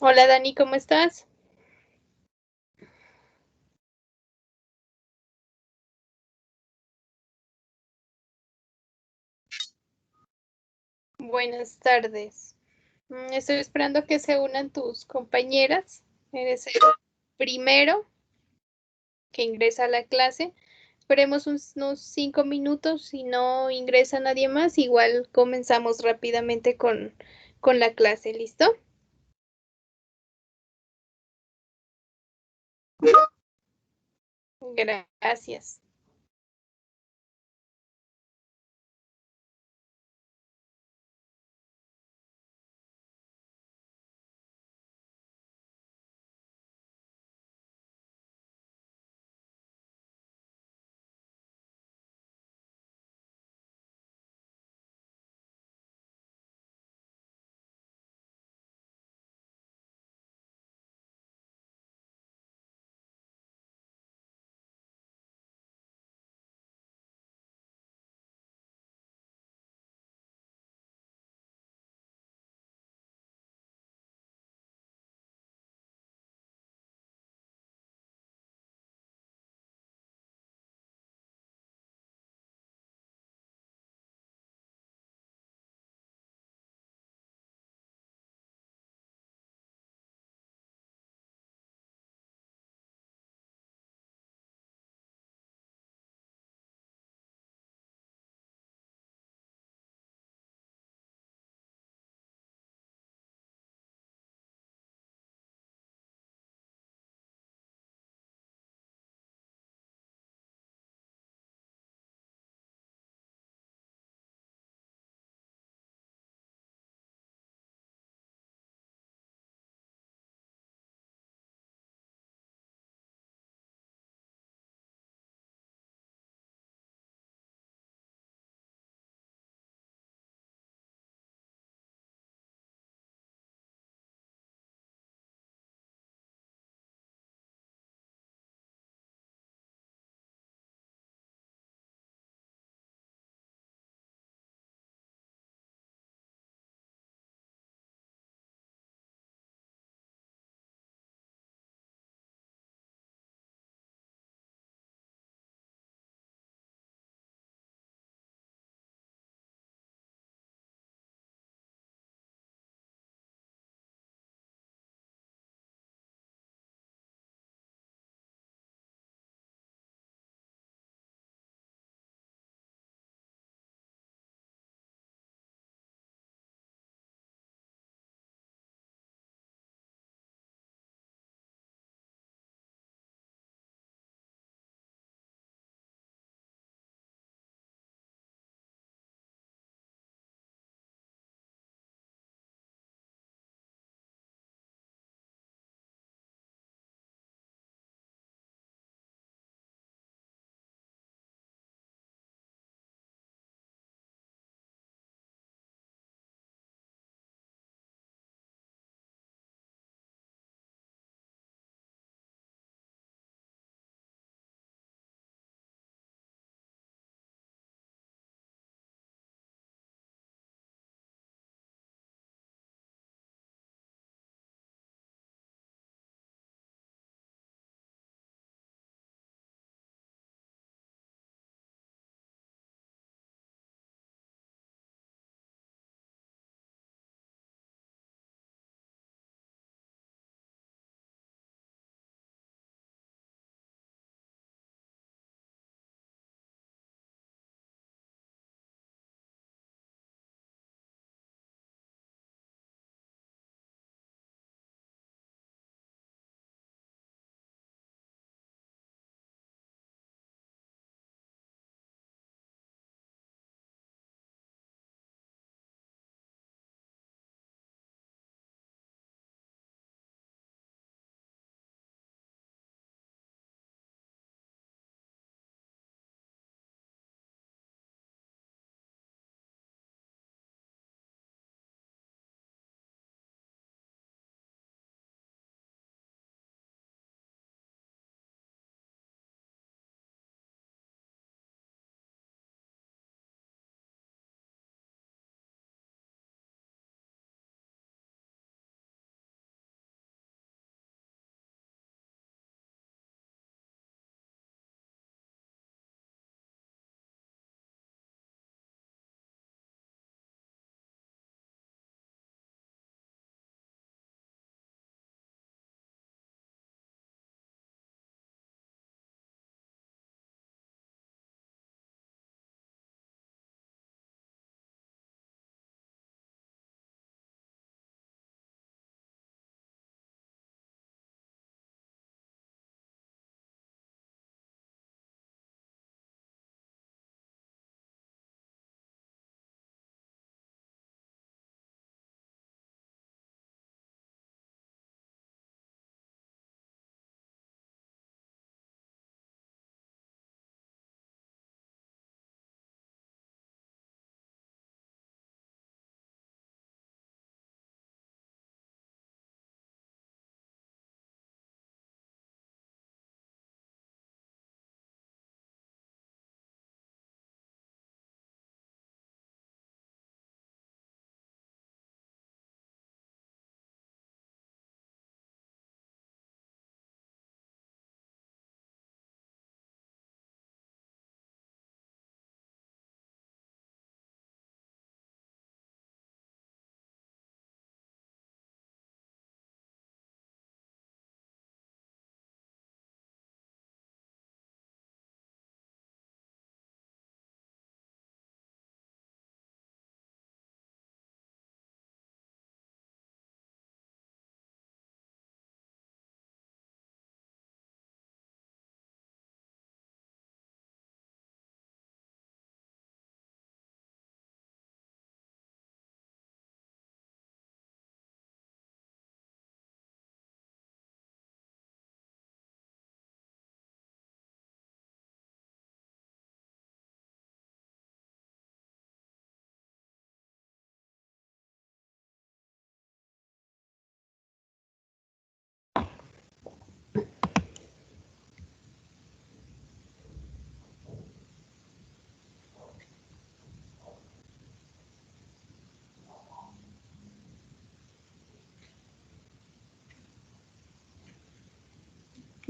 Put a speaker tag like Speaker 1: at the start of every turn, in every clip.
Speaker 1: Hola Dani, ¿cómo estás? Buenas tardes. Estoy esperando que se unan tus compañeras. Eres el primero que ingresa a la clase. Esperemos unos 5 minutos. Si no ingresa nadie más, igual comenzamos rápidamente con la clase. ¿Listo? Gracias.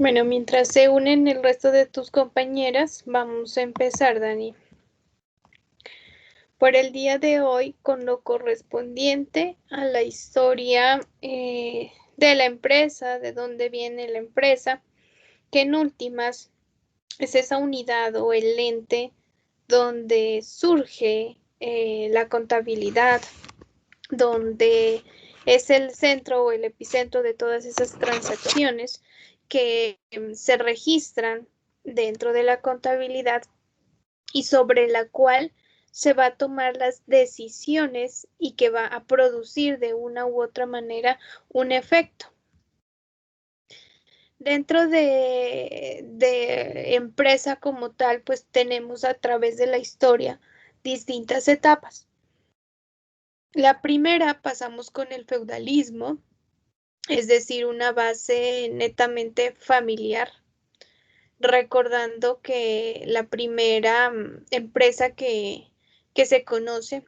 Speaker 1: Bueno, mientras se unen el resto de tus compañeras, vamos a empezar, Dani. Por el día de hoy, con lo correspondiente a la historia de la empresa, de dónde viene la empresa, que en últimas es esa unidad o el ente donde surge la contabilidad, donde es el centro o el epicentro de todas esas transacciones que se registran dentro de la contabilidad y sobre la cual se va a tomar las decisiones y que va a producir de una u otra manera un efecto. Dentro de empresa como tal, pues tenemos a través de la historia distintas etapas. La primera pasamos con el feudalismo, es decir, una base netamente familiar, recordando que la primera empresa que se conoce,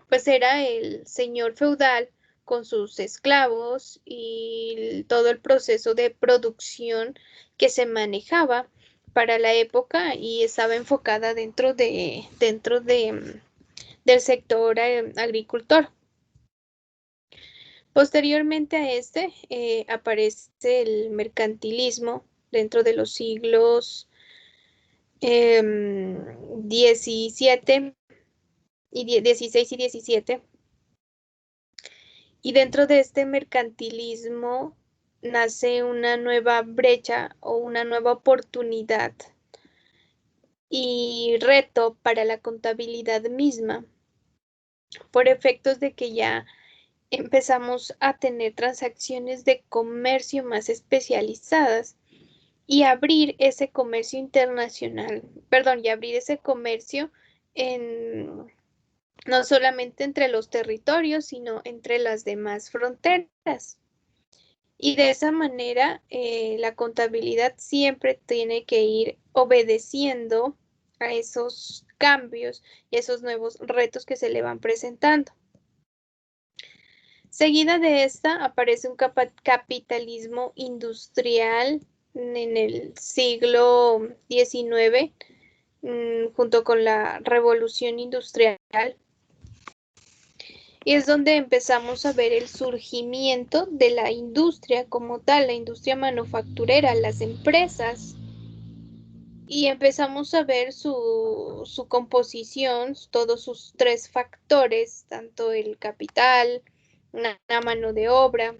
Speaker 1: pues era el señor feudal con sus esclavos y todo el proceso de producción que se manejaba para la época y estaba enfocada dentro del sector agricultor. Posteriormente a este aparece el mercantilismo dentro de los siglos 17 y 16 y 17. Y dentro de este mercantilismo nace una nueva brecha o una nueva oportunidad y reto para la contabilidad misma, por efectos de que ya empezamos a tener transacciones de comercio más especializadas y abrir ese comercio internacional, perdón, y abrir ese comercio en no solamente entre los territorios, sino entre las demás fronteras. Y de esa manera, la contabilidad siempre tiene que ir obedeciendo a esos cambios y esos nuevos retos que se le van presentando. Seguida de esta aparece un capitalismo industrial en el siglo XIX, junto con la revolución industrial, y es donde empezamos a ver el surgimiento de la industria como tal, la industria manufacturera, las empresas, y empezamos a ver su composición, todos sus tres factores, tanto el capital, una mano de obra,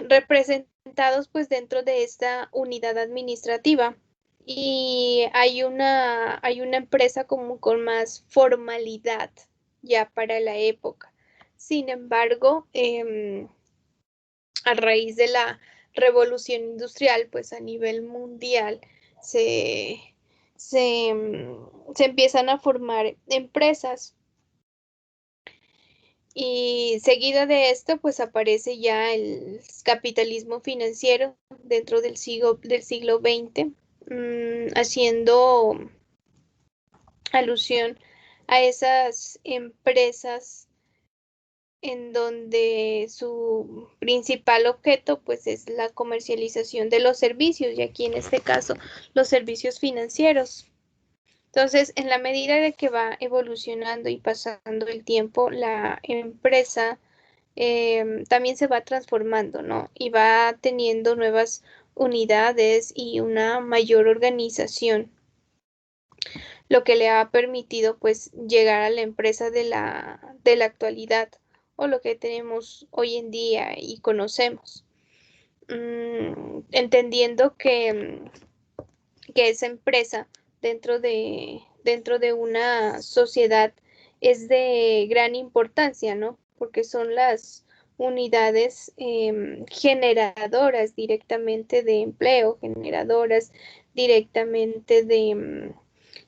Speaker 1: representados pues dentro de esta unidad administrativa. Y hay una empresa como con más formalidad ya para la época. Sin embargo, a raíz de la revolución industrial, pues a nivel mundial se, se empiezan a formar empresas. Y seguida de esto, pues aparece ya el capitalismo financiero dentro del siglo XX, haciendo alusión a esas empresas en donde su principal objeto pues es la comercialización de los servicios y aquí en este caso los servicios financieros. Entonces, en la medida de que va evolucionando y pasando el tiempo, la empresa también se va transformando, ¿no? Y va teniendo nuevas unidades y una mayor organización, lo que le ha permitido pues llegar a la empresa de la actualidad o lo que tenemos hoy en día y conocemos. Entendiendo que esa empresa dentro de una sociedad es de gran importancia, ¿no? Porque son las unidades generadoras directamente de empleo, generadoras directamente de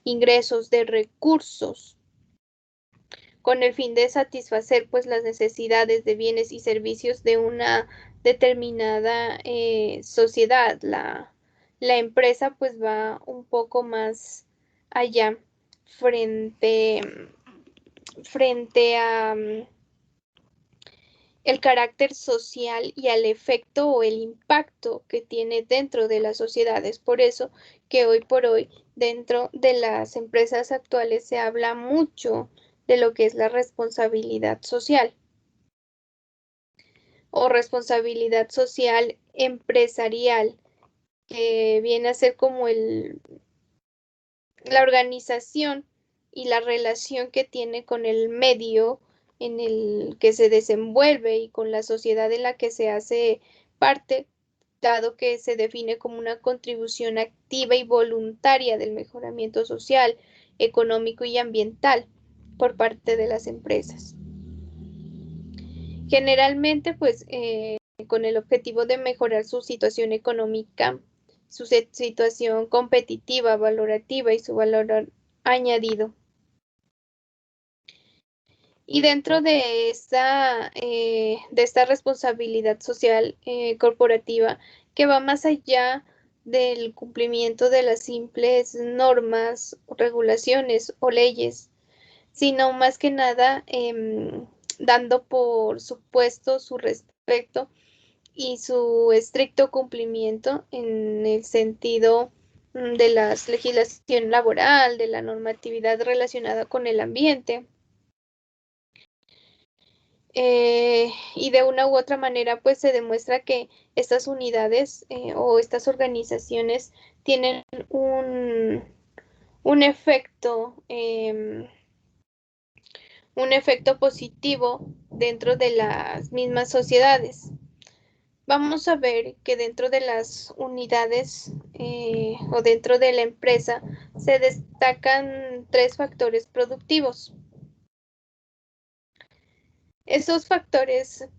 Speaker 1: ingresos, de recursos, con el fin de satisfacer pues las necesidades de bienes y servicios de una determinada sociedad. La empresa pues va un poco más allá frente, frente el carácter social y al efecto o el impacto que tiene dentro de las sociedades. Por eso que hoy por hoy dentro de las empresas actuales se habla mucho de lo que es la responsabilidad social o responsabilidad social empresarial, que viene a ser como la organización y la relación que tiene con el medio en el que se desenvuelve y con la sociedad en la que se hace parte, dado que se define como una contribución activa y voluntaria del mejoramiento social, económico y ambiental por parte de las empresas. Generalmente, pues, con el objetivo de mejorar su situación económica, su situación competitiva, valorativa y su valor añadido. Y dentro de esta responsabilidad social corporativa, que va más allá del cumplimiento de las simples normas, regulaciones o leyes, sino más que nada dando por supuesto su respeto y su estricto cumplimiento en el sentido de la legislación laboral, de la normatividad relacionada con el ambiente. Y de una u otra manera, pues se demuestra que estas unidades o estas organizaciones tienen un efecto positivo dentro de las mismas sociedades. Vamos a ver que dentro de las unidades o dentro de la empresa se destacan 3 factores productivos. Esos factores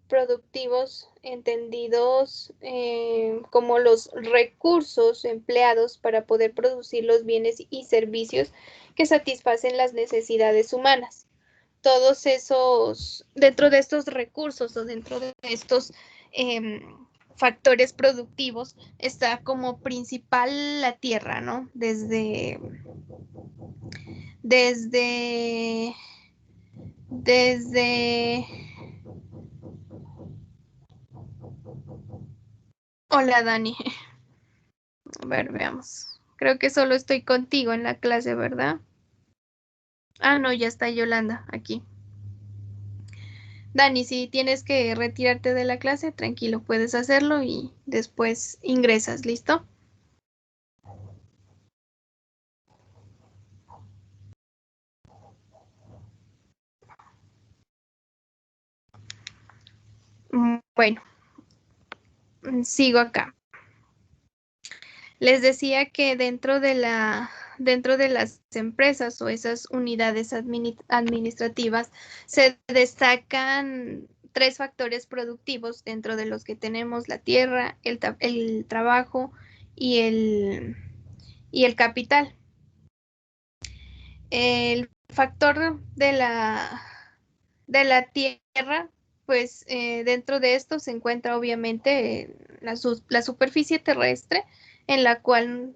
Speaker 1: productivos entendidos como los recursos empleados para poder producir los bienes y servicios que satisfacen las necesidades humanas. Todos esos, dentro de estos recursos o dentro de estos factores productivos está como principal la tierra, ¿no? Desde Hola, Dani. A ver, veamos. Creo que solo estoy contigo en la clase, ¿verdad? Ah, no, ya está Yolanda aquí. Dani, si tienes que retirarte de la clase, tranquilo, puedes hacerlo y después ingresas, ¿listo? Bueno, sigo acá. Les decía que dentro de las empresas o esas unidades administrativas se destacan 3 factores productivos dentro de los que tenemos la tierra, el trabajo y el capital. El factor de la tierra, pues dentro de esto se encuentra obviamente la superficie terrestre en la cual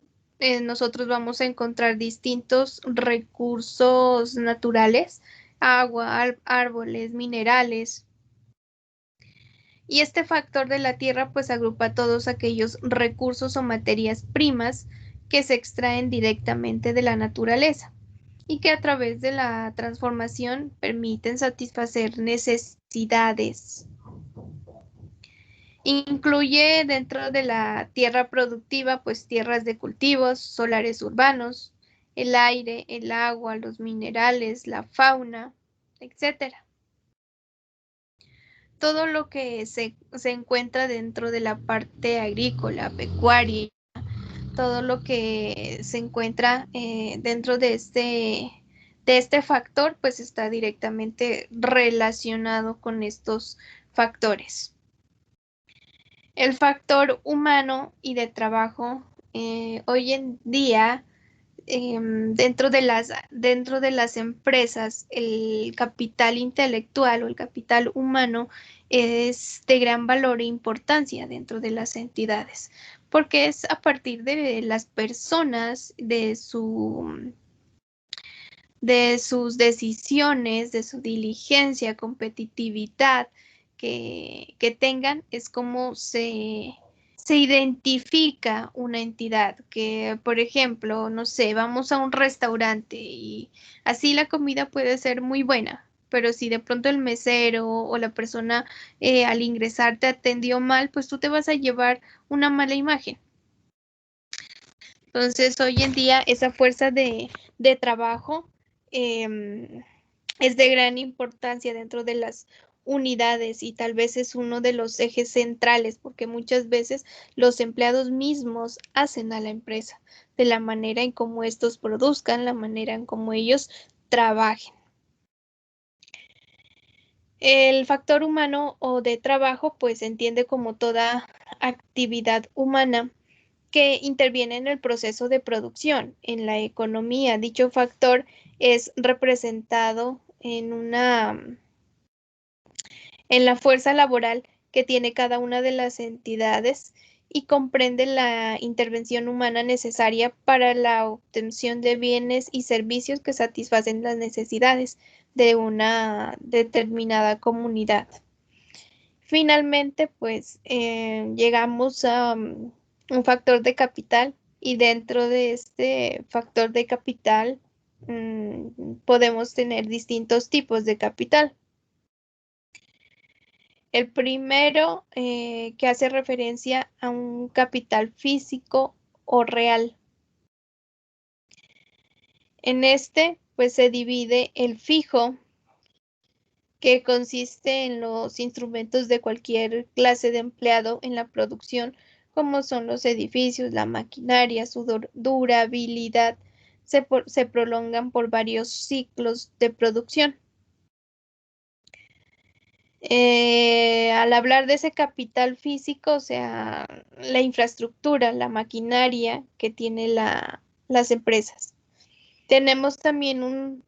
Speaker 1: nosotros vamos a encontrar distintos recursos naturales, agua, árboles, minerales. Y este factor de la tierra pues agrupa todos aquellos recursos o materias primas que se extraen directamente de la naturaleza y que a través de la transformación permiten satisfacer necesidades. Incluye dentro de la tierra productiva, pues tierras de cultivos, solares urbanos, el aire, el agua, los minerales, la fauna, etcétera. Todo lo que se encuentra dentro de la parte agrícola, pecuaria, todo lo que se encuentra dentro de este factor, pues está directamente relacionado con estos factores. El factor humano y de trabajo, hoy en día, dentro de las empresas, el capital intelectual o el capital humano es de gran valor e importancia dentro de las entidades, porque es a partir de las personas, de sus decisiones, de su diligencia, competitividad, que tengan es cómo se identifica una entidad, que por ejemplo, no sé, vamos a un restaurante y así la comida puede ser muy buena, pero si de pronto el mesero o la persona al ingresar te atendió mal, pues tú te vas a llevar una mala imagen. Entonces, hoy en día esa fuerza de trabajo es de gran importancia dentro de las unidades y tal vez es uno de los ejes centrales porque muchas veces los empleados mismos hacen a la empresa de la manera en cómo estos produzcan, la manera en cómo ellos trabajen. El factor humano o de trabajo pues se entiende como toda actividad humana que interviene en el proceso de producción, en la economía. Dicho factor es representado en la fuerza laboral que tiene cada una de las entidades y comprende la intervención humana necesaria para la obtención de bienes y servicios que satisfacen las necesidades de una determinada comunidad. Finalmente, pues llegamos a un factor de capital y dentro de este factor de capital podemos tener distintos tipos de capital. El primero que hace referencia a un capital físico o real. En este, pues se divide el fijo, que consiste en los instrumentos de cualquier clase de empleado en la producción, como son los edificios, la maquinaria, su durabilidad, se prolongan por varios ciclos de producción. Al hablar de ese capital físico, o sea, la infraestructura, la maquinaria que tiene las empresas. Tenemos también un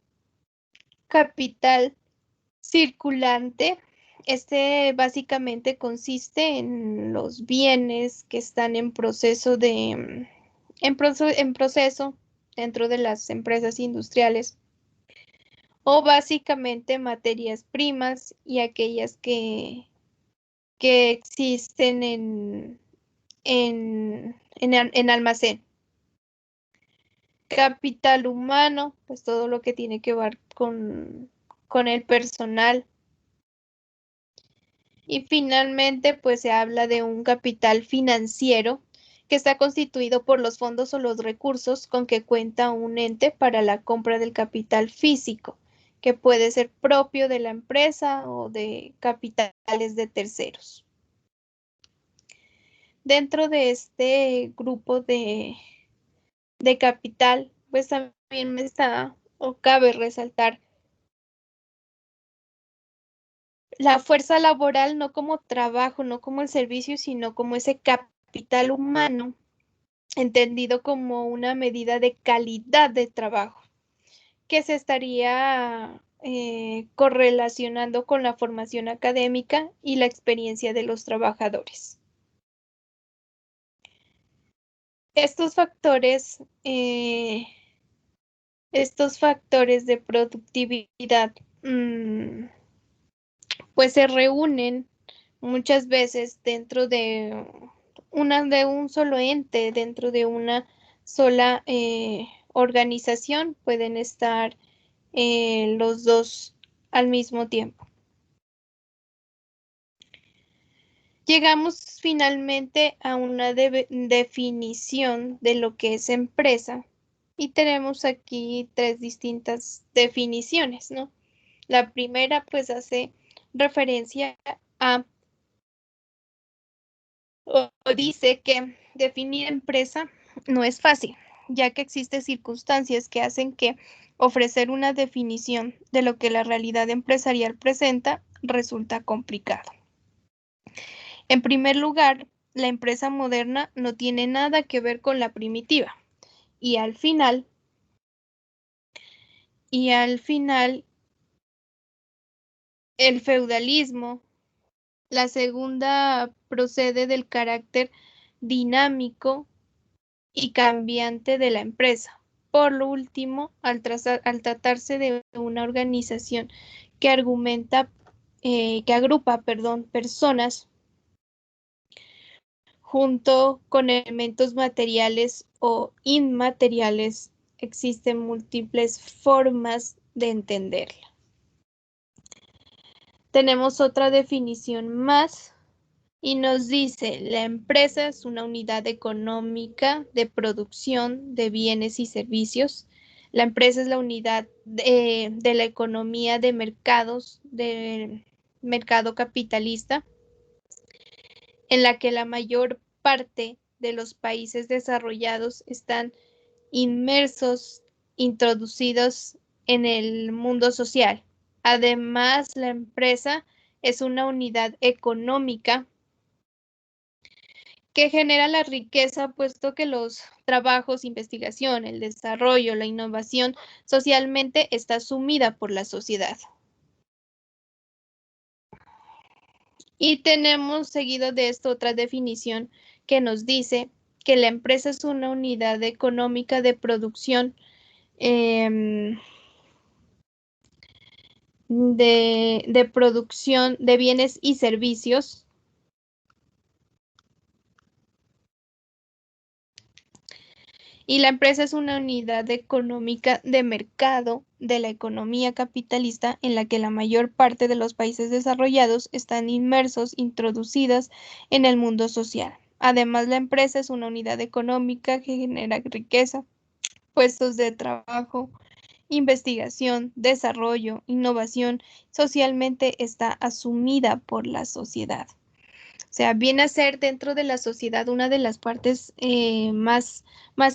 Speaker 1: capital circulante. Este básicamente consiste en los bienes que están en proceso en proceso dentro de las empresas industriales o básicamente materias primas y aquellas que existen en almacén. Capital humano, pues todo lo que tiene que ver con el personal. Y finalmente, pues se habla de un capital financiero que está constituido por los fondos o los recursos con que cuenta un ente para la compra del capital físico, que puede ser propio de la empresa o de capitales de terceros. Dentro de este grupo de capital, pues también me está o cabe resaltar la fuerza laboral no como trabajo, no como el servicio, sino como ese capital humano, entendido como una medida de calidad de trabajo, que se estaría correlacionando con la formación académica y la experiencia de los trabajadores. Estos factores, de productividad, pues se reúnen muchas veces dentro de un solo ente, dentro de una sola organización, pueden estar los dos al mismo tiempo. Llegamos finalmente a una definición de lo que es empresa y tenemos aquí tres distintas definiciones, ¿no? La primera pues hace referencia a o dice que definir empresa no es fácil, ya que existen circunstancias que hacen que ofrecer una definición de lo que la realidad empresarial presenta resulta complicado. En primer lugar, la empresa moderna no tiene nada que ver con la primitiva y al final, el feudalismo. La segunda procede del carácter dinámico y cambiante de la empresa. Por lo último, al tratarse de una organización que argumenta que agrupa, perdón, personas junto con elementos materiales o inmateriales. Existen múltiples formas de entenderla. Tenemos otra definición más y nos dice, la empresa es una unidad económica de producción de bienes y servicios. La empresa es la unidad de la economía de mercados, del mercado capitalista, en la que la mayor parte de los países desarrollados están inmersos, introducidos en el mundo social. Además, la empresa es una unidad económica que genera la riqueza, puesto que los trabajos, investigación, el desarrollo, la innovación socialmente está asumida por la sociedad. Y tenemos seguido de esto otra definición que nos dice que la empresa es una unidad económica de producción de producción de bienes y servicios y la empresa es una unidad económica de mercado de la economía capitalista en la que la mayor parte de los países desarrollados están inmersos, introducidas en el mundo social. Además, la empresa es una unidad económica que genera riqueza, puestos de trabajo, investigación, desarrollo, innovación, socialmente está asumida por la sociedad. O sea, viene a ser dentro de la sociedad una de las partes más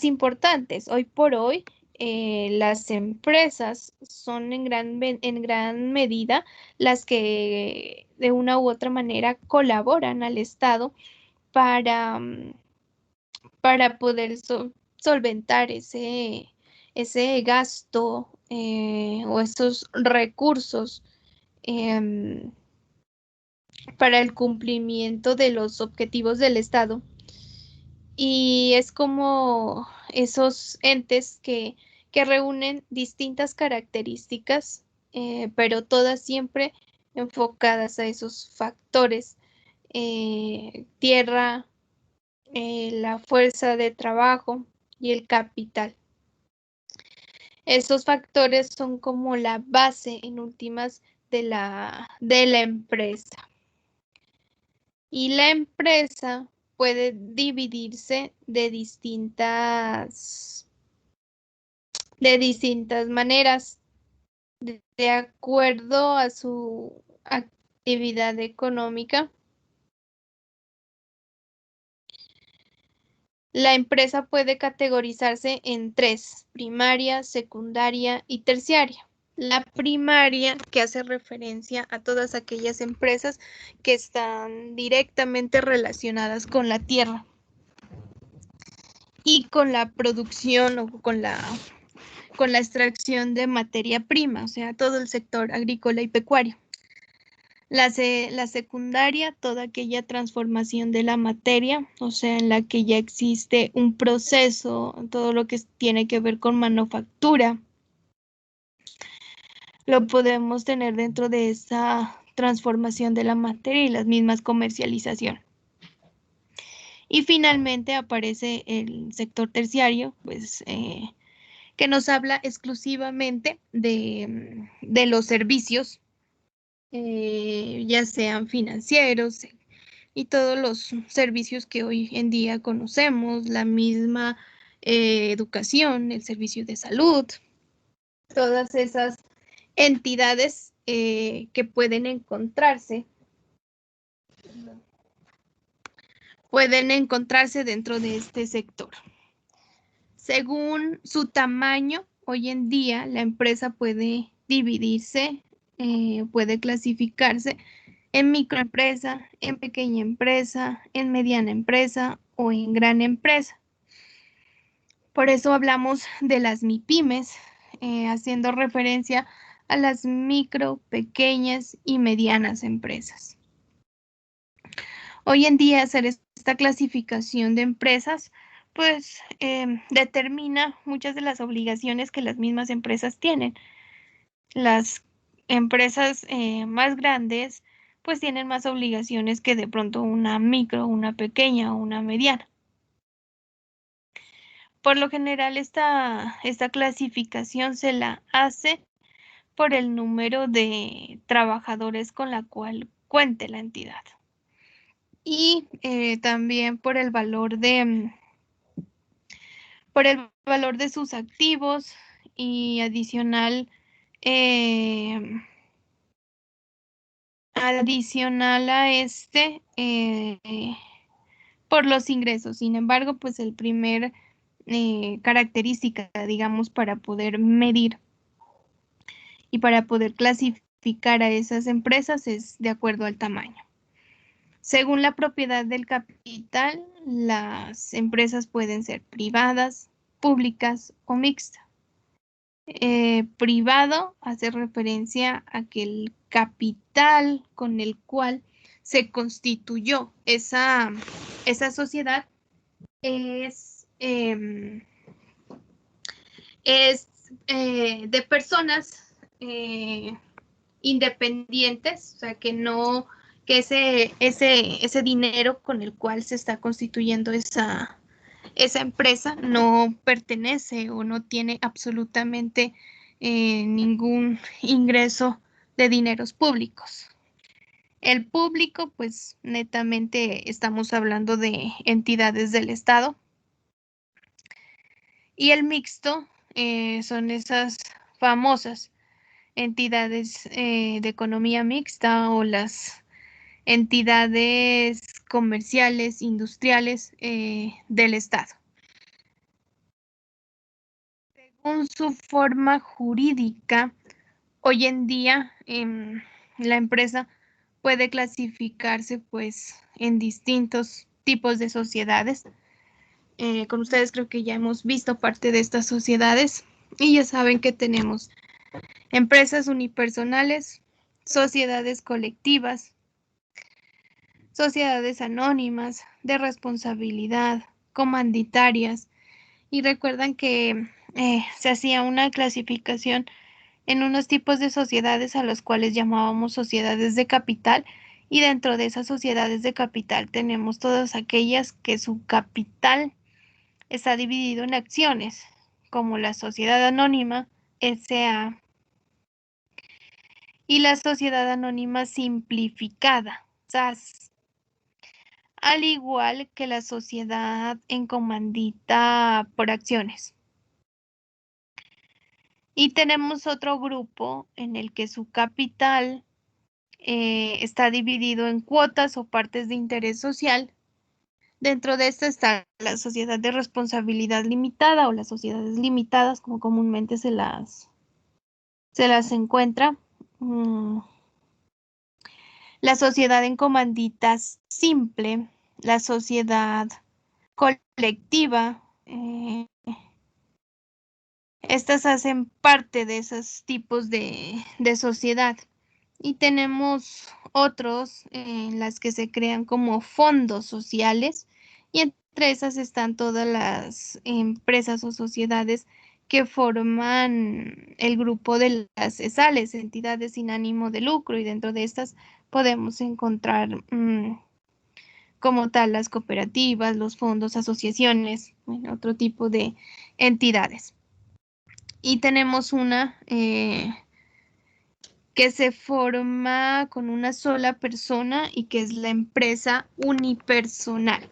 Speaker 1: importantes. Hoy por hoy, las empresas son en gran medida las que de una u otra manera colaboran al Estado para, para poder solventar ese gasto o esos recursos. em, para el cumplimiento de los objetivos del Estado. Y es como esos entes que reúnen distintas características, pero todas siempre enfocadas a esos factores, tierra, la fuerza de trabajo y el capital. Esos factores son como la base en últimas de la empresa. Y la empresa puede dividirse de distintas maneras, de acuerdo a su actividad económica. La empresa puede categorizarse en tres: primaria, secundaria y terciaria. La primaria, que hace referencia a todas aquellas empresas que están directamente relacionadas con la tierra y con la producción o con la extracción de materia prima, o sea, todo el sector agrícola y pecuario. La secundaria, toda aquella transformación de la materia, o sea, en la que ya existe un proceso, todo lo que tiene que ver con manufactura, lo podemos tener dentro de esa transformación de la materia y las mismas comercialización. Y finalmente aparece el sector terciario, pues que nos habla exclusivamente de los servicios, ya sean financieros y todos los servicios que hoy en día conocemos, la misma educación, el servicio de salud, todas esas entidades que pueden encontrarse dentro de este sector. Según su tamaño, hoy en día la empresa puede dividirse, puede clasificarse en microempresa, en pequeña empresa, en mediana empresa o en gran empresa. Por eso hablamos de las MIPYMES, haciendo referencia a las micro, pequeñas y medianas empresas. Hoy en día hacer esta clasificación de empresas pues determina muchas de las obligaciones que las mismas empresas tienen. Las
Speaker 2: empresas más grandes pues tienen más obligaciones que de pronto una micro, una pequeña o una mediana. Por lo general, esta clasificación se la hace por el número de trabajadores con la cual cuente la entidad. Y también por el valor de sus activos y adicional a por los ingresos. Sin embargo, pues el primer característica, digamos, para poder medir y para poder clasificar a esas empresas es de acuerdo al tamaño. Según la propiedad del capital, las empresas pueden ser privadas, públicas o mixtas. Privado hace referencia a que el capital con el cual se constituyó esa sociedad es de personas independientes, o sea, que ese dinero con el cual se está constituyendo esa empresa no pertenece o no tiene absolutamente ningún ingreso de dineros públicos. El público, pues netamente estamos hablando de entidades del Estado. Y el mixto son esas famosas entidades de economía mixta o las entidades comerciales, industriales del Estado. Según su forma jurídica, hoy en día la empresa puede clasificarse pues en distintos tipos de sociedades. Con ustedes creo que ya hemos visto parte de estas sociedades y ya saben que tenemos empresas unipersonales, sociedades colectivas, sociedades anónimas, de responsabilidad, comanditarias, y recuerdan que se hacía una clasificación en unos tipos de sociedades a los cuales llamábamos sociedades de capital, y dentro de esas sociedades de capital tenemos todas aquellas que su capital está dividido en acciones, como la sociedad anónima, SA, y la sociedad anónima simplificada, SAS, al igual que la sociedad en comandita por acciones. Y tenemos otro grupo en el que su capital está dividido en cuotas o partes de interés social. Dentro de esta está la sociedad de responsabilidad limitada o las sociedades limitadas, como comúnmente se las encuentra. La sociedad en comanditas simple, la sociedad colectiva. Estas hacen parte de esos tipos de sociedad. Y tenemos otros en las que se crean como fondos sociales, y entre esas están todas las empresas o sociedades que forman el grupo de las ESALes, entidades sin ánimo de lucro, y dentro de estas podemos encontrar como tal las cooperativas, los fondos, asociaciones, otro tipo de entidades. Y tenemos una que se forma con una sola persona y que es la empresa unipersonal.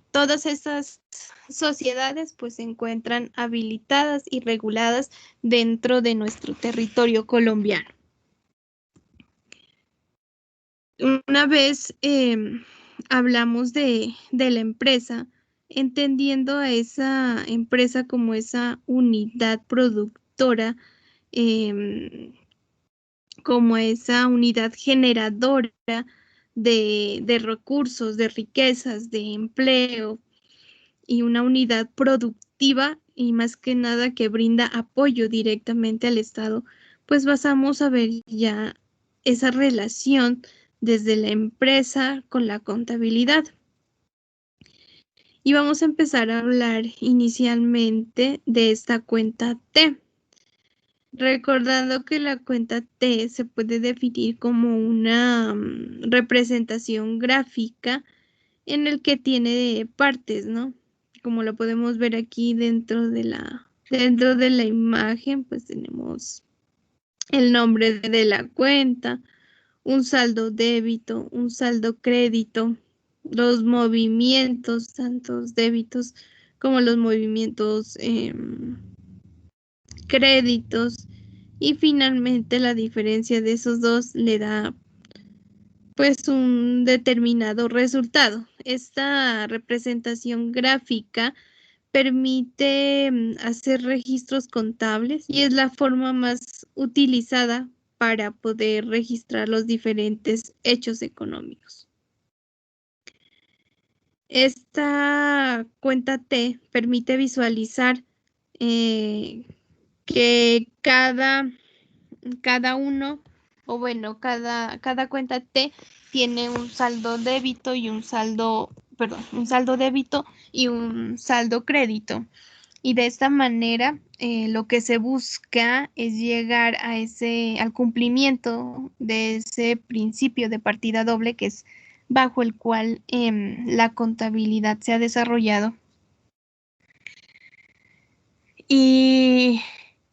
Speaker 2: Todas estas sociedades pues se encuentran habilitadas y reguladas dentro de nuestro territorio colombiano. Una vez hablamos de la empresa, entendiendo a esa empresa como esa unidad productora, como esa unidad generadora de recursos, de riquezas, de empleo, y una unidad productiva y más que nada que brinda apoyo directamente al Estado, pues vamos a ver ya esa relación desde la empresa con la contabilidad. Y vamos a empezar a hablar inicialmente de esta cuenta T. Recordando que la cuenta T se puede definir como una representación gráfica en el que tiene partes, ¿no? Como lo podemos ver aquí dentro de la imagen, pues tenemos el nombre de la cuenta, un saldo débito, un saldo crédito, los movimientos, tantos débitos como los movimientos créditos, y finalmente la diferencia de esos dos le da pues un determinado resultado. Esta representación gráfica permite hacer registros contables y es la forma más utilizada para poder registrar los diferentes hechos económicos. Esta cuenta T permite visualizar que cada uno, o bueno, cada cuenta T tiene un saldo débito y un saldo, perdón, un saldo débito y un saldo crédito. Y de esta manera, lo que se busca es llegar a al cumplimiento de ese principio de partida doble, que es bajo el cual la contabilidad se ha desarrollado. Y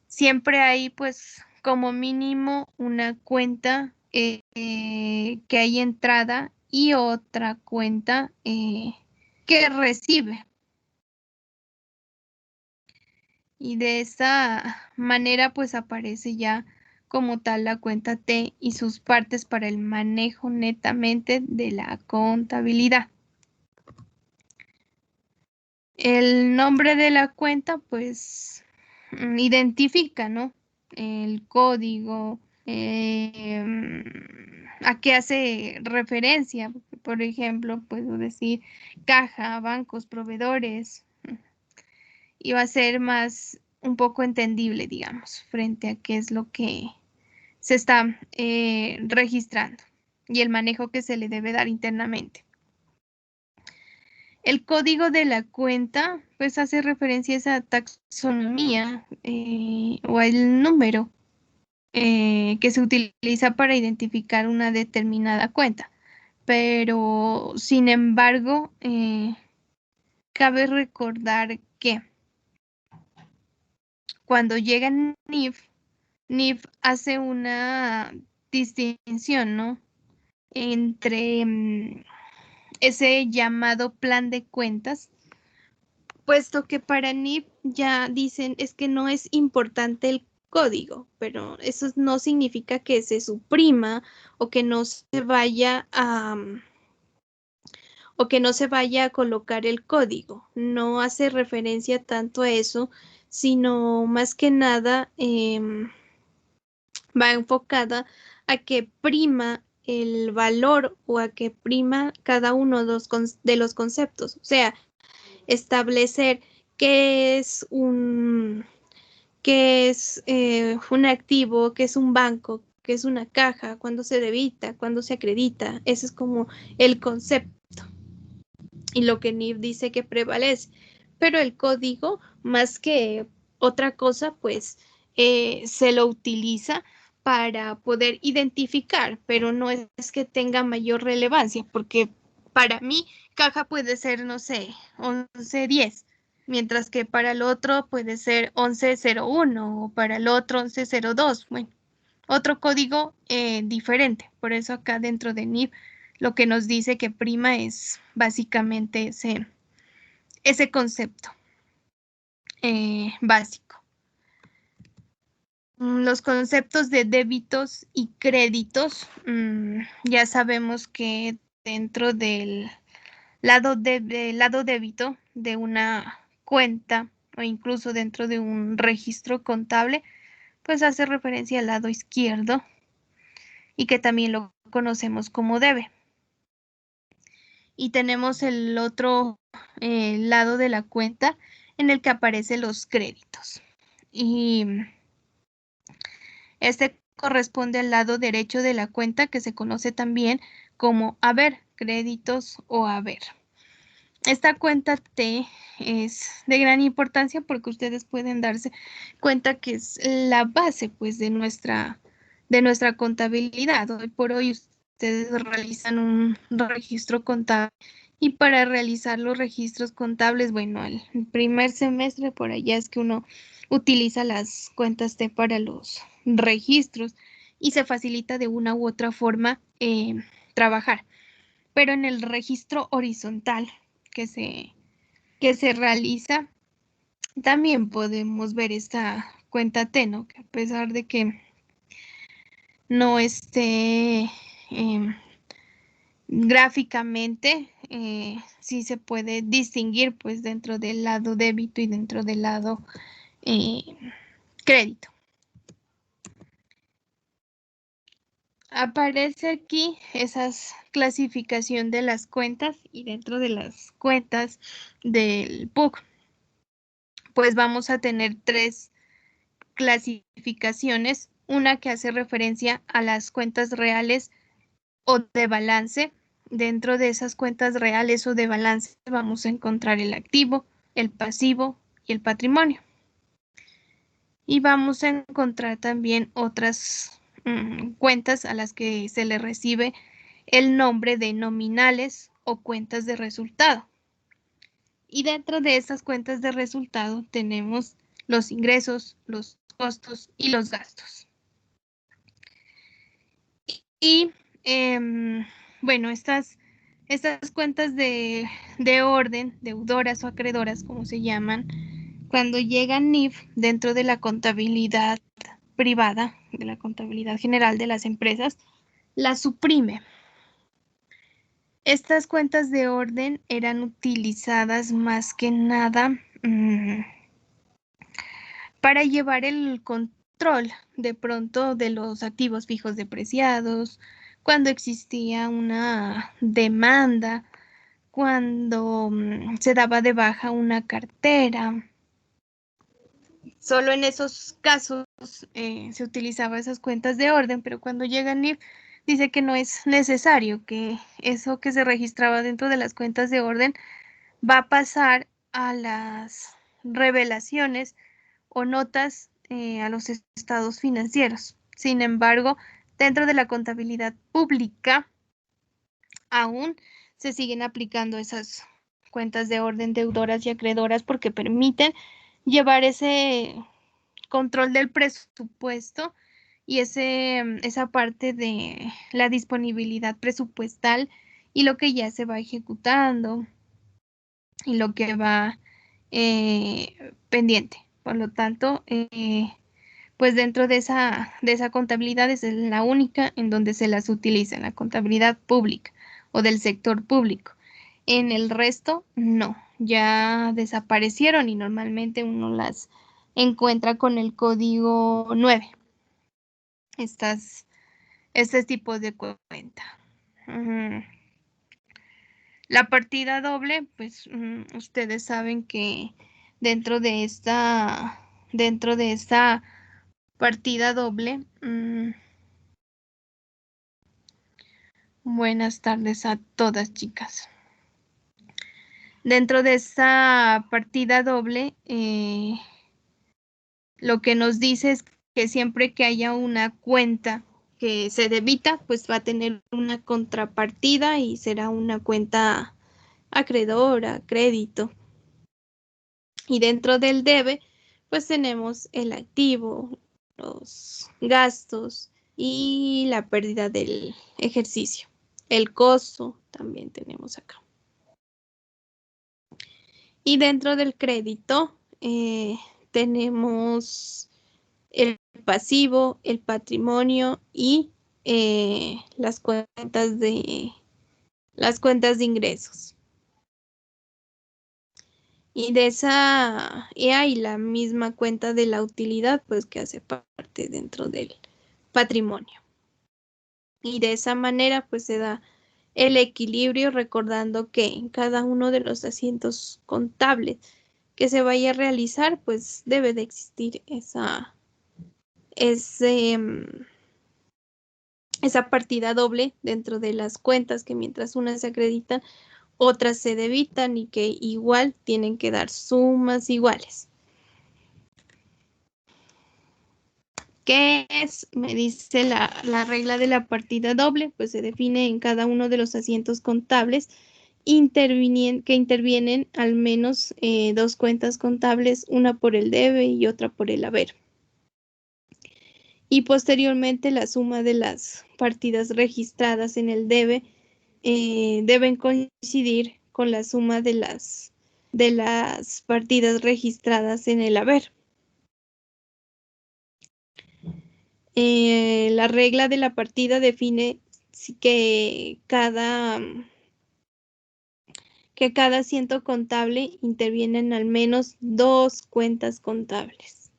Speaker 2: siempre hay, pues, como mínimo una cuenta que hay entrada y otra cuenta que recibe. Y de esa manera pues aparece ya como tal la cuenta T y sus partes para el manejo netamente de la contabilidad. El nombre de la cuenta pues identifica, ¿no? El código, a qué hace referencia. Por ejemplo, puedo decir caja, bancos, proveedores, y va a ser más un poco entendible, digamos, frente a qué es lo que se está registrando y el manejo que se le debe dar internamente. El código de la cuenta, pues hace referencia a esa taxonomía o el número que se utiliza para identificar una determinada cuenta. Pero, sin embargo, cabe recordar que cuando llega NIF hace una distinción, ¿no? Entre ese llamado plan de cuentas, puesto que para NIF ya dicen es que no es importante el código, pero eso no significa que se suprima o que no se vaya o que no se vaya a colocar el código. No hace referencia tanto a eso, sino más que nada va enfocada a que prima el valor o a que prima cada uno de los conceptos. O sea, establecer qué es un activo, qué es un banco, qué es una caja, cuándo se debita, cuándo se acredita. Ese es como el concepto y lo que NIF dice que prevalece. Pero el código, más que otra cosa, pues se lo utiliza para poder identificar, pero no es que tenga mayor relevancia, porque para mí caja puede ser, no sé, 1110, mientras que para el otro puede ser 1101 o para el otro 1102. Bueno, otro código diferente. Por eso acá dentro de NIF lo que nos dice que prima es básicamente ese concepto básico. Los conceptos de débitos y créditos, ya sabemos que dentro del lado débito de una cuenta o incluso dentro de un registro contable, pues hace referencia al lado izquierdo y que también lo conocemos como debe. Y tenemos el otro lado de la cuenta en el que aparecen los créditos. Y este corresponde al lado derecho de la cuenta, que se conoce también como haber, créditos o haber. esta cuenta T es de gran importancia porque ustedes pueden darse cuenta que es la base pues de nuestra contabilidad. Hoy por hoy ustedes realizan un registro contable y para realizar los registros contables, bueno, el primer semestre por allá es que uno utiliza las cuentas T para los registros y se facilita de una u otra forma trabajar. Pero en el registro horizontal que se realiza, también podemos ver esta cuenta T, ¿no? Que a pesar de que no esté gráficamente, sí se puede distinguir pues dentro del lado débito y dentro del lado eh, crédito. Aparece aquí esa clasificación de las cuentas y dentro de las cuentas del PUC, pues vamos a tener tres clasificaciones, una que hace referencia a las cuentas reales o de balance. Dentro de esas cuentas reales o de balance vamos a encontrar el activo, el pasivo y el patrimonio. Y vamos a encontrar también otras cuentas a las que se le recibe el nombre de nominales o cuentas de resultado. Y dentro de estas cuentas de resultado tenemos los ingresos, los costos y los gastos. Y bueno, estas cuentas de orden, deudoras o acreedoras, como se llaman, cuando llegan NIF dentro de la contabilidad privada, de la contabilidad general de las empresas, la suprime. Estas cuentas de orden eran utilizadas más que nada para llevar el control de pronto de los activos fijos depreciados, cuando existía una demanda, cuando se daba de baja una cartera. Solo en esos casos se utilizaba esas cuentas de orden, pero cuando llega NIF dice que no es necesario, que eso que se registraba dentro de las cuentas de orden va a pasar a las revelaciones o notas a los estados financieros. Sin embargo, dentro de la contabilidad pública aún se siguen aplicando esas cuentas de orden deudoras y acreedoras porque permiten llevar ese control del presupuesto y esa parte de la disponibilidad presupuestal y lo que ya se va ejecutando y lo que va pendiente. Por lo tanto, pues dentro de esa contabilidad es la única en donde se las utiliza, en la contabilidad pública o del sector público. En el resto, no, ya desaparecieron y normalmente uno las encuentra con el código 9. Este tipo de cuenta. La partida doble, pues ustedes saben que dentro de esta partida doble, buenas tardes a todas, chicas. Dentro de esta partida doble, lo que nos dice es que siempre que haya una cuenta que se debita, pues va a tener una contrapartida y será una cuenta acreedora, crédito. Y dentro del debe, pues tenemos el activo, los gastos y la pérdida del ejercicio. El costo también tenemos acá. Y dentro del crédito tenemos el pasivo, el patrimonio y las cuentas de ingresos. Y hay la misma cuenta de la utilidad, pues que hace parte dentro del patrimonio. Y de esa manera, pues se da el equilibrio, recordando que en cada uno de los asientos contables que se vaya a realizar, pues debe de existir esa partida doble dentro de las cuentas que mientras unas se acreditan, otras se debitan y que igual tienen que dar sumas iguales. ¿Qué es? Me dice la regla de la partida doble, pues se define en cada uno de los asientos contables que intervienen al menos dos cuentas contables, una por el debe y otra por el haber. Y posteriormente la suma de las partidas registradas en el debe deben coincidir con la suma de las partidas registradas en el haber. La regla de la partida define que cada asiento contable intervienen al menos dos cuentas contables.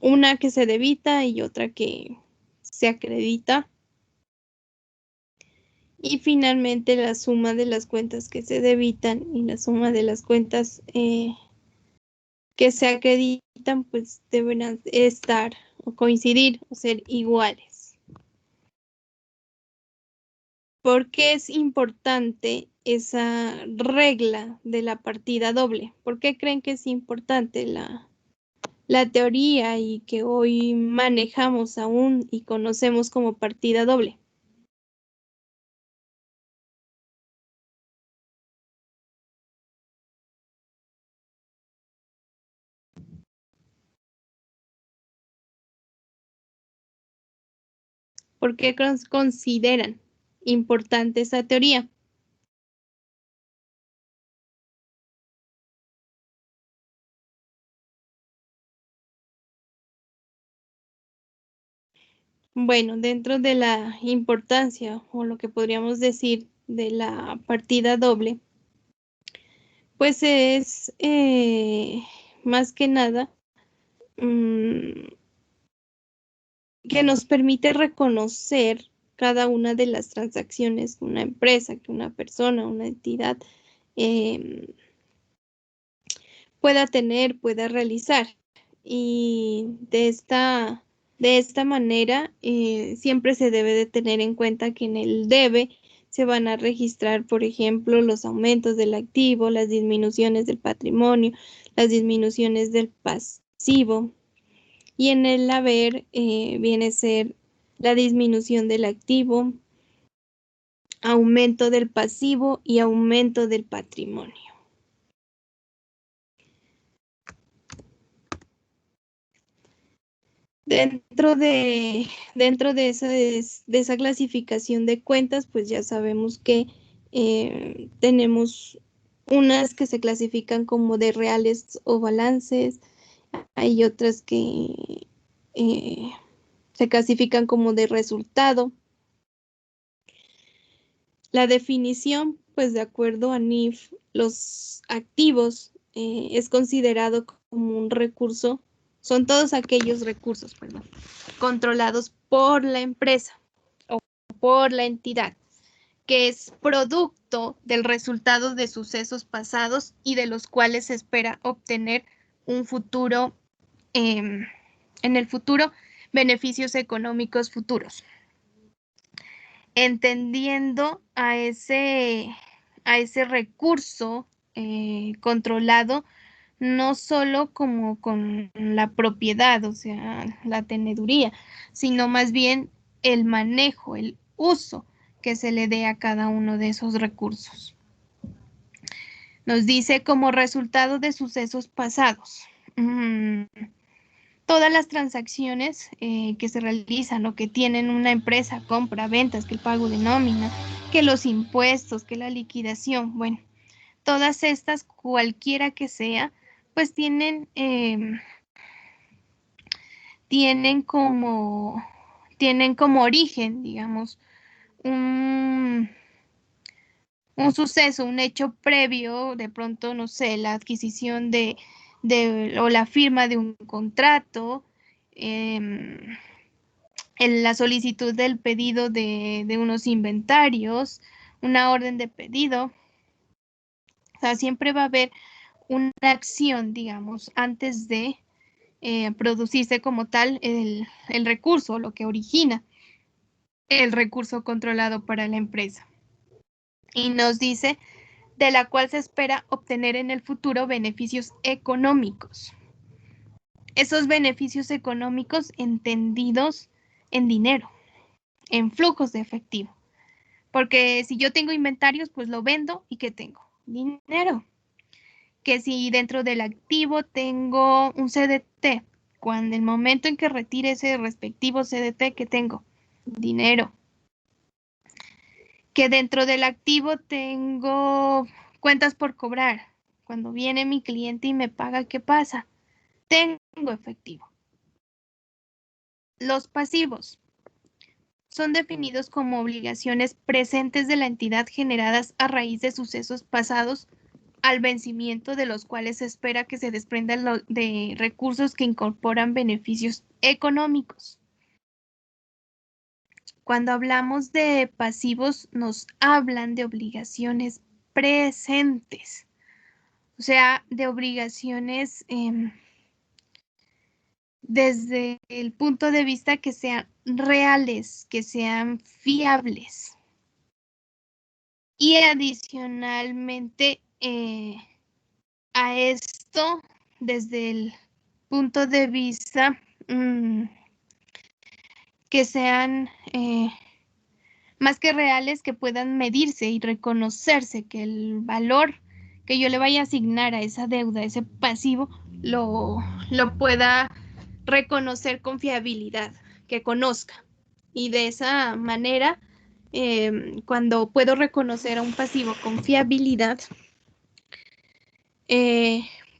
Speaker 2: Una que se debita y otra que se acredita. Y finalmente la suma de las cuentas que se debitan y la suma de las cuentas que se acreditan, pues deben estar o coincidir o ser iguales. ¿Por qué es importante esa regla de la partida doble? ¿Por qué creen que es importante la teoría y que hoy manejamos aún y conocemos como partida doble? ¿Por qué consideran importante esa teoría? Bueno, dentro de la importancia o lo que podríamos decir de la partida doble, pues es más que nada que nos permite reconocer cada una de las transacciones que una empresa, que una persona, una entidad pueda tener, pueda realizar. Y de esta manera siempre se debe de tener en cuenta que en el debe se van a registrar, por ejemplo, los aumentos del activo, las disminuciones del patrimonio, las disminuciones del pasivo. Y en el haber viene a ser la disminución del activo, aumento del pasivo y aumento del patrimonio. Dentro de esa clasificación de cuentas, pues ya sabemos que tenemos unas que se clasifican como de reales o balances, hay otras que se clasifican como de resultado. La definición, pues de acuerdo a NIF, los activos es considerado como un recurso, son todos aquellos recursos, controlados por la empresa o por la entidad, que es producto del resultado de sucesos pasados y de los cuales se espera obtener un futuro, en el futuro, beneficios económicos futuros. Entendiendo a ese recurso controlado, no solo como con la propiedad, o sea, la teneduría, sino más bien el manejo, el uso que se le dé a cada uno de esos recursos. Nos dice como resultado de sucesos pasados. Todas las transacciones que se realizan o que tienen una empresa, compra, ventas, que el pago de nómina, que los impuestos, que la liquidación, bueno, todas estas, cualquiera que sea, pues tienen como origen, digamos, un suceso, un hecho previo, de pronto, no sé, la adquisición o la firma de un contrato, en la solicitud del pedido de unos inventarios, una orden de pedido. O sea, siempre va a haber una acción, digamos, antes de producirse como tal el recurso, lo que origina el recurso controlado para la empresa. y nos dice de la cual se espera obtener en el futuro beneficios económicos. Esos beneficios económicos entendidos en dinero, en flujos de efectivo. Porque si yo tengo inventarios, pues lo vendo y ¿qué tengo? Dinero. Que si dentro del activo tengo un CDT, cuando el momento en que retire ese respectivo CDT, ¿qué tengo? Dinero. Que dentro del activo tengo cuentas por cobrar. Cuando viene mi cliente y me paga, ¿qué pasa? Tengo efectivo. Los pasivos son definidos como obligaciones presentes de la entidad generadas a raíz de sucesos pasados al vencimiento de los cuales se espera que se desprendan de recursos que incorporan beneficios económicos. Cuando hablamos de pasivos, nos hablan de obligaciones presentes, o sea, de obligaciones desde el punto de vista que sean reales, que sean fiables. Y adicionalmente a esto, desde el punto de vista que sean más que reales, que puedan medirse y reconocerse, que el valor que yo le vaya a asignar a esa deuda, a ese pasivo, lo pueda reconocer con fiabilidad, que conozca. Y de esa manera, cuando puedo reconocer a un pasivo con fiabilidad,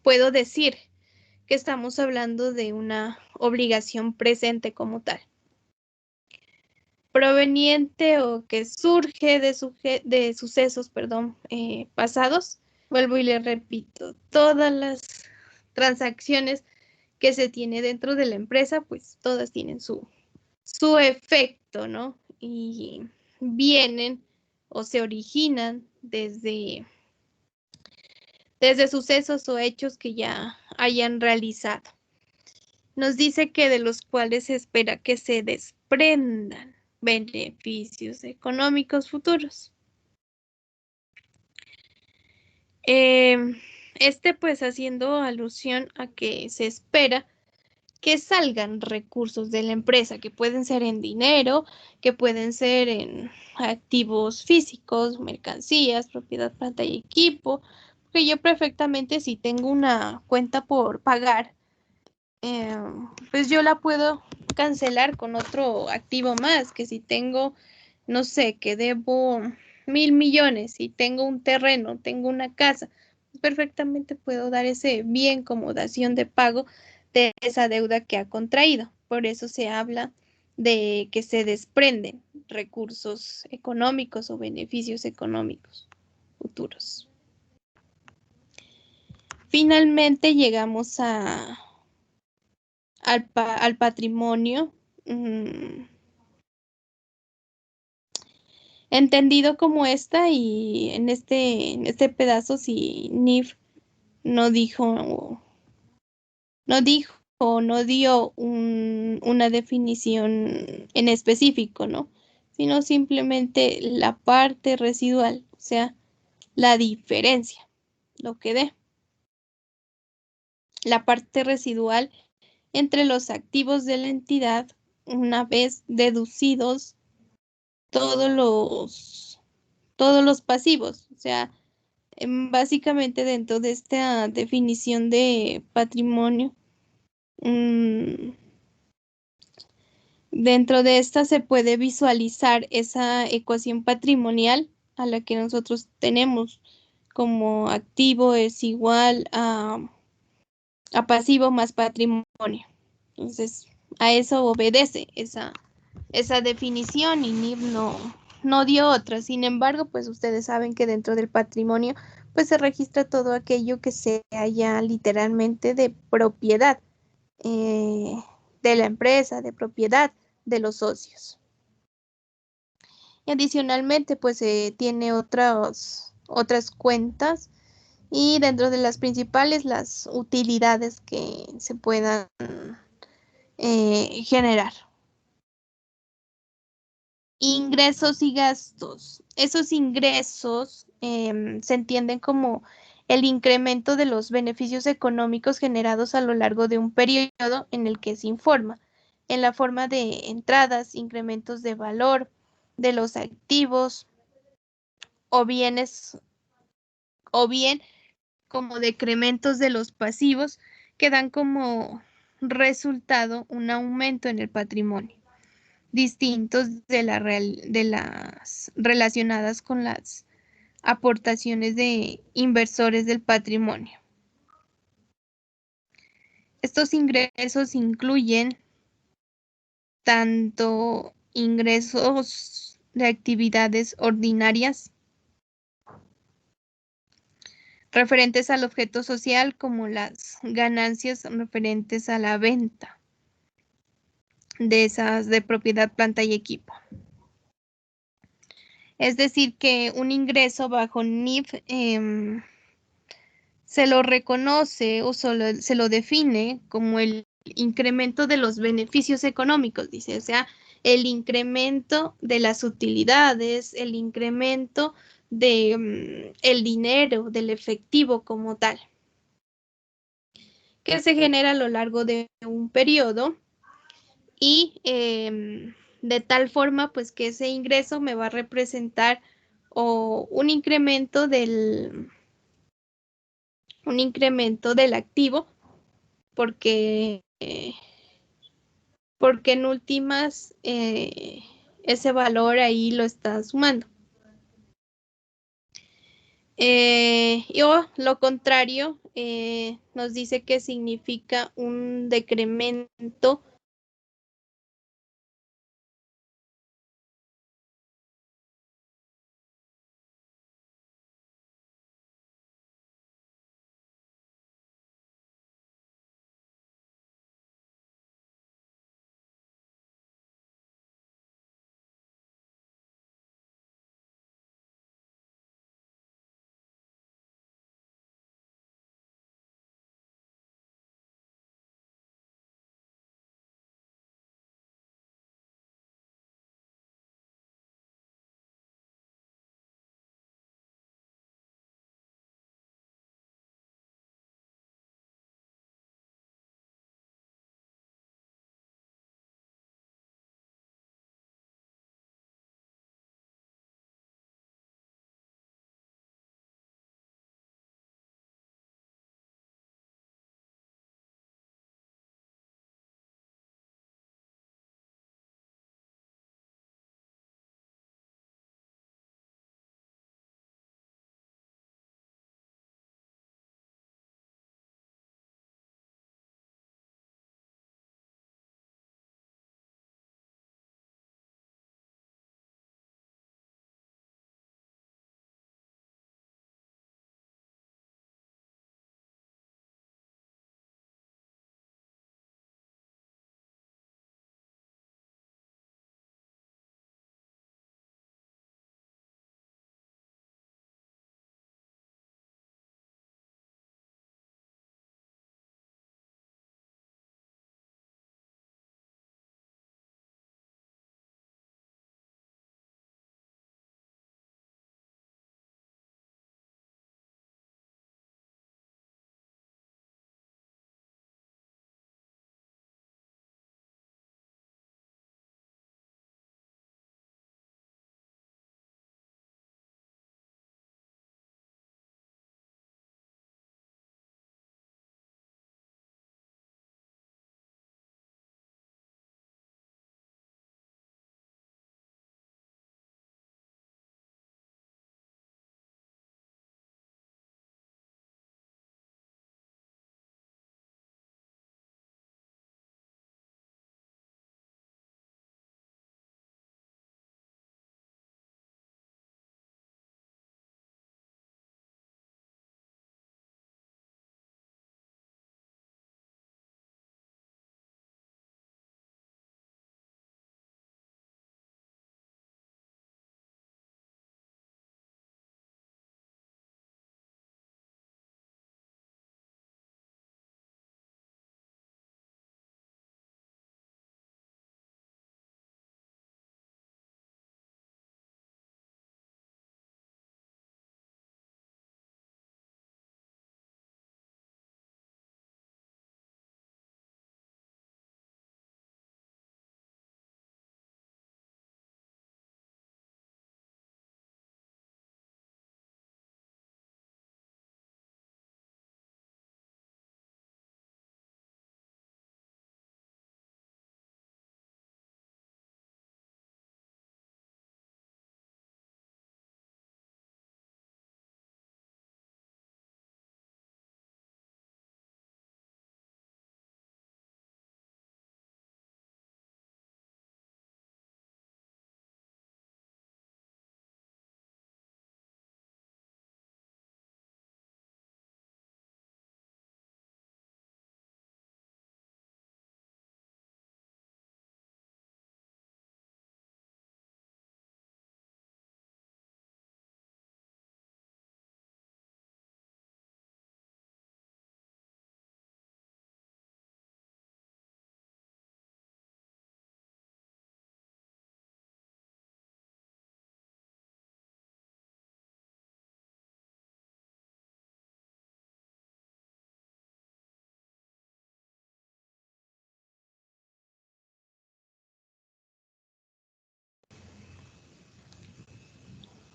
Speaker 2: puedo decir que estamos hablando de una obligación presente como tal. Proveniente o que surge de sucesos, pasados. Vuelvo y le repito, todas las transacciones que se tiene dentro de la empresa, pues todas tienen su efecto, ¿no? Y vienen o se originan desde sucesos o hechos que ya hayan realizado. Nos dice que de los cuales se espera que se desprendan beneficios económicos futuros. Pues haciendo alusión a que se espera que salgan recursos de la empresa, que pueden ser en dinero, que pueden ser en activos físicos, mercancías, propiedad, planta y equipo, porque yo perfectamente si tengo una cuenta por pagar, pues yo la puedo cancelar con otro activo más, que si tengo, no sé, que debo 1,000,000,000 y tengo un terreno, tengo una casa, perfectamente puedo dar ese bien como dación de pago de esa deuda que ha contraído. Por eso se habla de que se desprenden recursos económicos o beneficios económicos futuros. Finalmente llegamos al patrimonio, entendido como esta, y en este pedazo, si Nif no dijo, no dio una definición en específico, ¿no? Sino simplemente la parte residual, o sea, la diferencia, lo que dé. La parte residual entre los activos de la entidad una vez deducidos todos los pasivos. O sea, básicamente dentro de esta definición de patrimonio, dentro de esta se puede visualizar esa ecuación patrimonial a la que nosotros tenemos como activo es igual a pasivo más patrimonio. Entonces, a eso obedece esa definición, y NIF no dio otra. Sin embargo, pues ustedes saben que dentro del patrimonio pues se registra todo aquello que sea ya literalmente de propiedad de la empresa, de propiedad de los socios. Y adicionalmente pues tiene otras cuentas, y dentro de las principales, las utilidades que se puedan generar. Ingresos y gastos. Esos ingresos se entienden como el incremento de los beneficios económicos generados a lo largo de un periodo en el que se informa, en la forma de entradas, incrementos de valor de los activos o bienes, o bien como decrementos de los pasivos que dan como resultado un aumento en el patrimonio, distintos de las relacionadas con las aportaciones de inversores del patrimonio. Estos ingresos incluyen tanto ingresos de actividades ordinarias referentes al objeto social como las ganancias referentes a la venta de esas de propiedad, planta y equipo. Es decir, que un ingreso bajo NIF se lo reconoce o se lo define como el incremento de los beneficios económicos, dice, o sea, el incremento de las utilidades, el incremento de el dinero, del efectivo como tal, que se genera a lo largo de un periodo y de tal forma pues que ese ingreso me va a representar o un incremento del activo porque, porque en últimas ese valor ahí lo está sumando. O lo contrario, nos dice que significa un decremento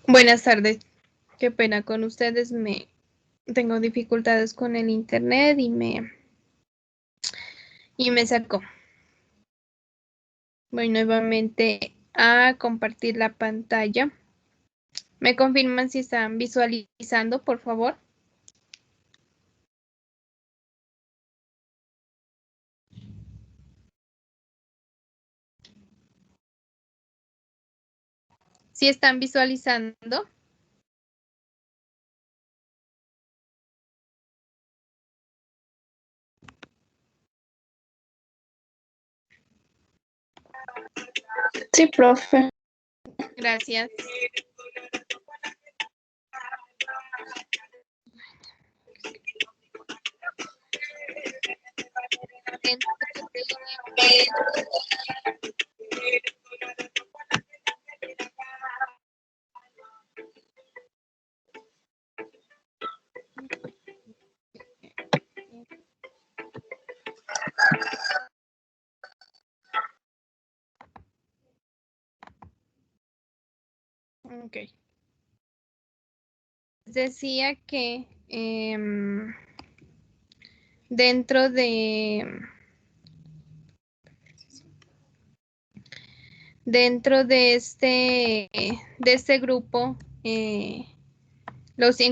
Speaker 1: Buenas tardes. Qué pena con ustedes. Tengo dificultades con el internet y me sacó. Voy nuevamente a compartir la pantalla. ¿Me confirman si están visualizando, por favor? ¿Sí están visualizando?
Speaker 3: Sí, profe.
Speaker 1: Gracias. Ok. Decía que dentro de este grupo, en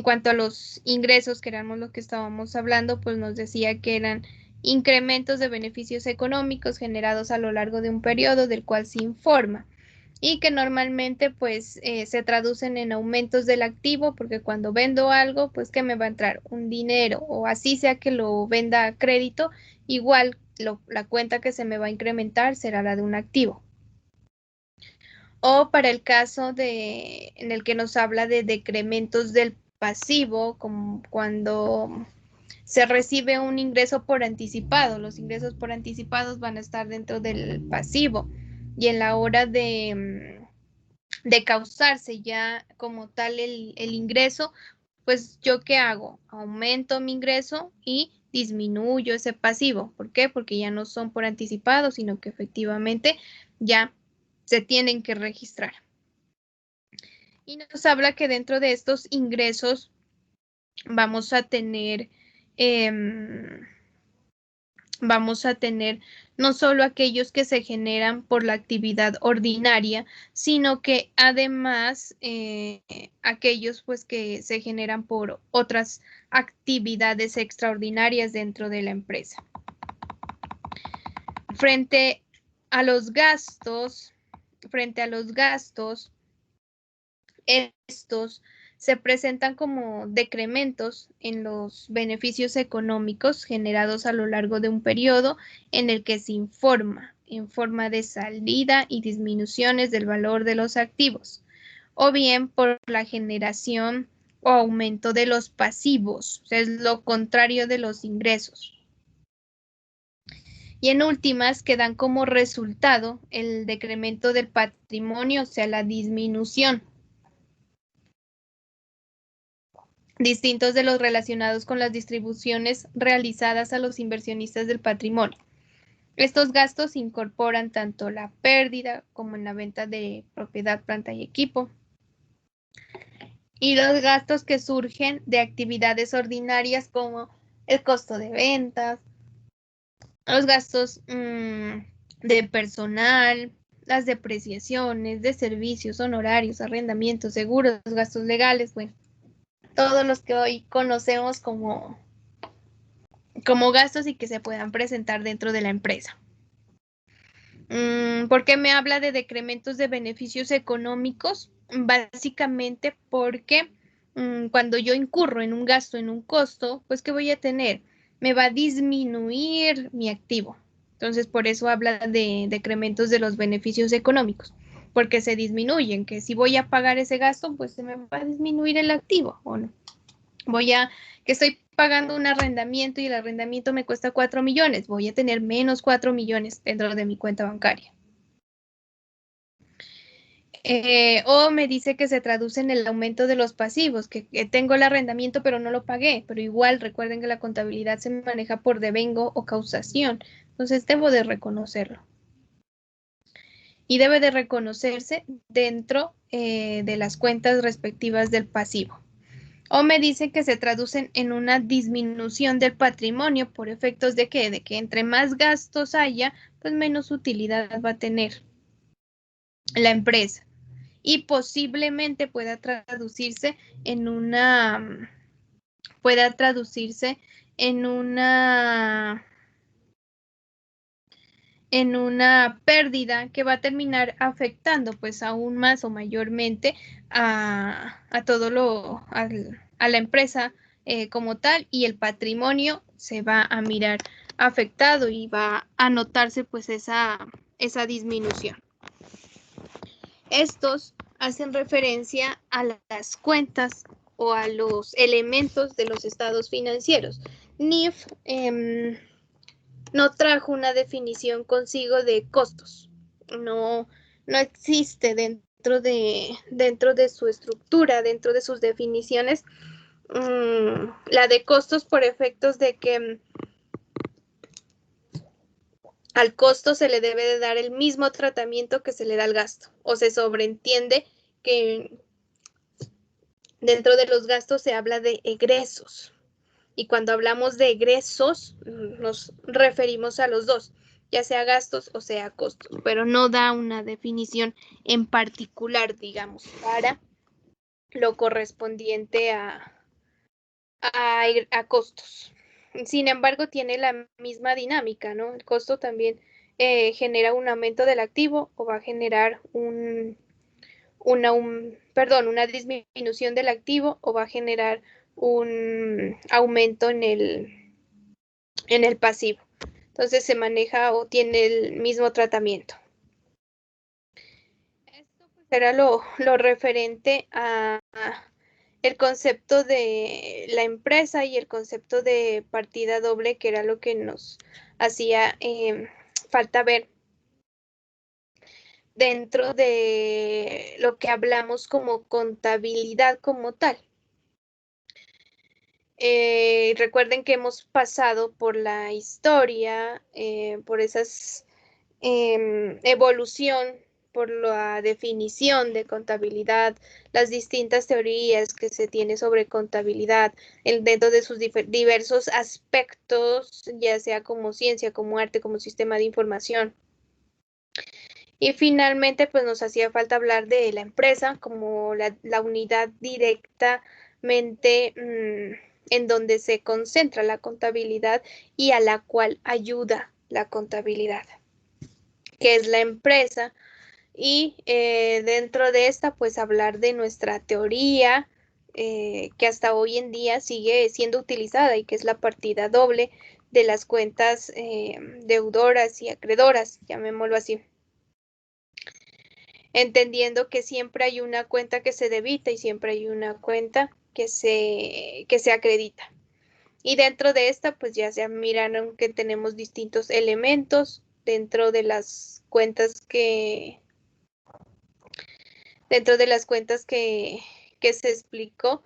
Speaker 1: cuanto a los ingresos, que éramos lo que estábamos hablando, pues nos decía que eran incrementos de beneficios económicos generados a lo largo de un periodo del cual se informa y que normalmente pues se traducen en aumentos del activo, porque cuando vendo algo, pues que me va a entrar un dinero, o así sea que lo venda a crédito, igual la cuenta que se me va a incrementar será la de un activo. O para el caso en el que nos habla de decrementos del pasivo, como cuando se recibe un ingreso por anticipado. Los ingresos por anticipados van a estar dentro del pasivo y en la hora de causarse ya como tal el ingreso, pues yo qué hago? Aumento mi ingreso y disminuyo ese pasivo. ¿Por qué? Porque ya no son por anticipado, sino que efectivamente ya se tienen que registrar. Y nos habla que dentro de estos ingresos vamos a tener no solo aquellos que se generan por la actividad ordinaria, sino que además aquellos pues que se generan por otras actividades extraordinarias dentro de la empresa. Frente a los gastos, estos se presentan como decrementos en los beneficios económicos generados a lo largo de un periodo en el que se informa en forma de salida y disminuciones del valor de los activos, o bien por la generación o aumento de los pasivos, o sea, es lo contrario de los ingresos. Y en últimas, que dan como resultado el decremento del patrimonio, o sea, la disminución, distintos de los relacionados con las distribuciones realizadas a los inversionistas del patrimonio. Estos gastos incorporan tanto la pérdida como en la venta de propiedad, planta y equipo, y los gastos que surgen de actividades ordinarias como el costo de ventas, los gastos de personal, las depreciaciones de servicios, honorarios, arrendamientos, seguros, gastos legales, bueno, todos los que hoy conocemos como gastos y que se puedan presentar dentro de la empresa. ¿Por qué me habla de decrementos de beneficios económicos? Básicamente porque cuando yo incurro en un gasto, en un costo, pues ¿qué voy a tener? Me va a disminuir mi activo. Entonces, por eso habla de decrementos de los beneficios económicos, porque se disminuyen, que si voy a pagar ese gasto, pues se me va a disminuir el activo, ¿o no? Que estoy pagando un arrendamiento y el arrendamiento me cuesta 4 millones, voy a tener menos 4 millones dentro de mi cuenta bancaria. O me dice que se traduce en el aumento de los pasivos, que tengo el arrendamiento pero no lo pagué, pero igual recuerden que la contabilidad se maneja por devengo o causación, entonces debo de reconocerlo.
Speaker 2: y debe de reconocerse dentro de las cuentas respectivas del pasivo. O me dice que se traducen en una disminución del patrimonio por efectos de ¿qué? De que entre más gastos haya, pues menos utilidad va a tener la empresa. Y posiblemente pueda traducirse en una en una pérdida que va a terminar afectando pues aún más o mayormente a todo a la empresa como tal, y el patrimonio se va a mirar afectado y va a notarse pues esa disminución. Estos hacen referencia a las cuentas o a los elementos de los estados financieros. NIF no trajo una definición consigo de costos. No existe dentro de su estructura, dentro de sus definiciones, la de costos por efectos de que al costo se le debe de dar el mismo tratamiento que se le da al gasto, o se sobreentiende que dentro de los gastos se habla de egresos. Y cuando hablamos de egresos, nos referimos a los dos, ya sea gastos o sea costos, pero no da una definición en particular, digamos, para lo correspondiente a costos. Sin embargo, tiene la misma dinámica, ¿no? El costo también genera un aumento del activo o va a generar una disminución del activo o va a generar un aumento en el pasivo. Entonces se maneja o tiene el mismo tratamiento. Esto pues era lo referente a el concepto de la empresa y el concepto de partida doble, que era lo que nos hacía falta ver dentro de lo que hablamos como contabilidad como tal. Recuerden que hemos pasado por la historia, por esas evolución, por la definición de contabilidad, las distintas teorías que se tiene sobre contabilidad, dentro de sus diversos aspectos, ya sea como ciencia, como arte, como sistema de información. Y finalmente, pues nos hacía falta hablar de la empresa como la unidad directamente en donde se concentra la contabilidad y a la cual ayuda la contabilidad, que es la empresa. Y dentro de esta, pues hablar de nuestra teoría, que hasta hoy en día sigue siendo utilizada y que es la partida doble de las cuentas deudoras y acreedoras, llamémoslo así. Entendiendo que siempre hay una cuenta que se debita y siempre hay una cuenta que se acredita. Y dentro de esta, pues ya se miraron que tenemos distintos elementos dentro de las cuentas que se explicó,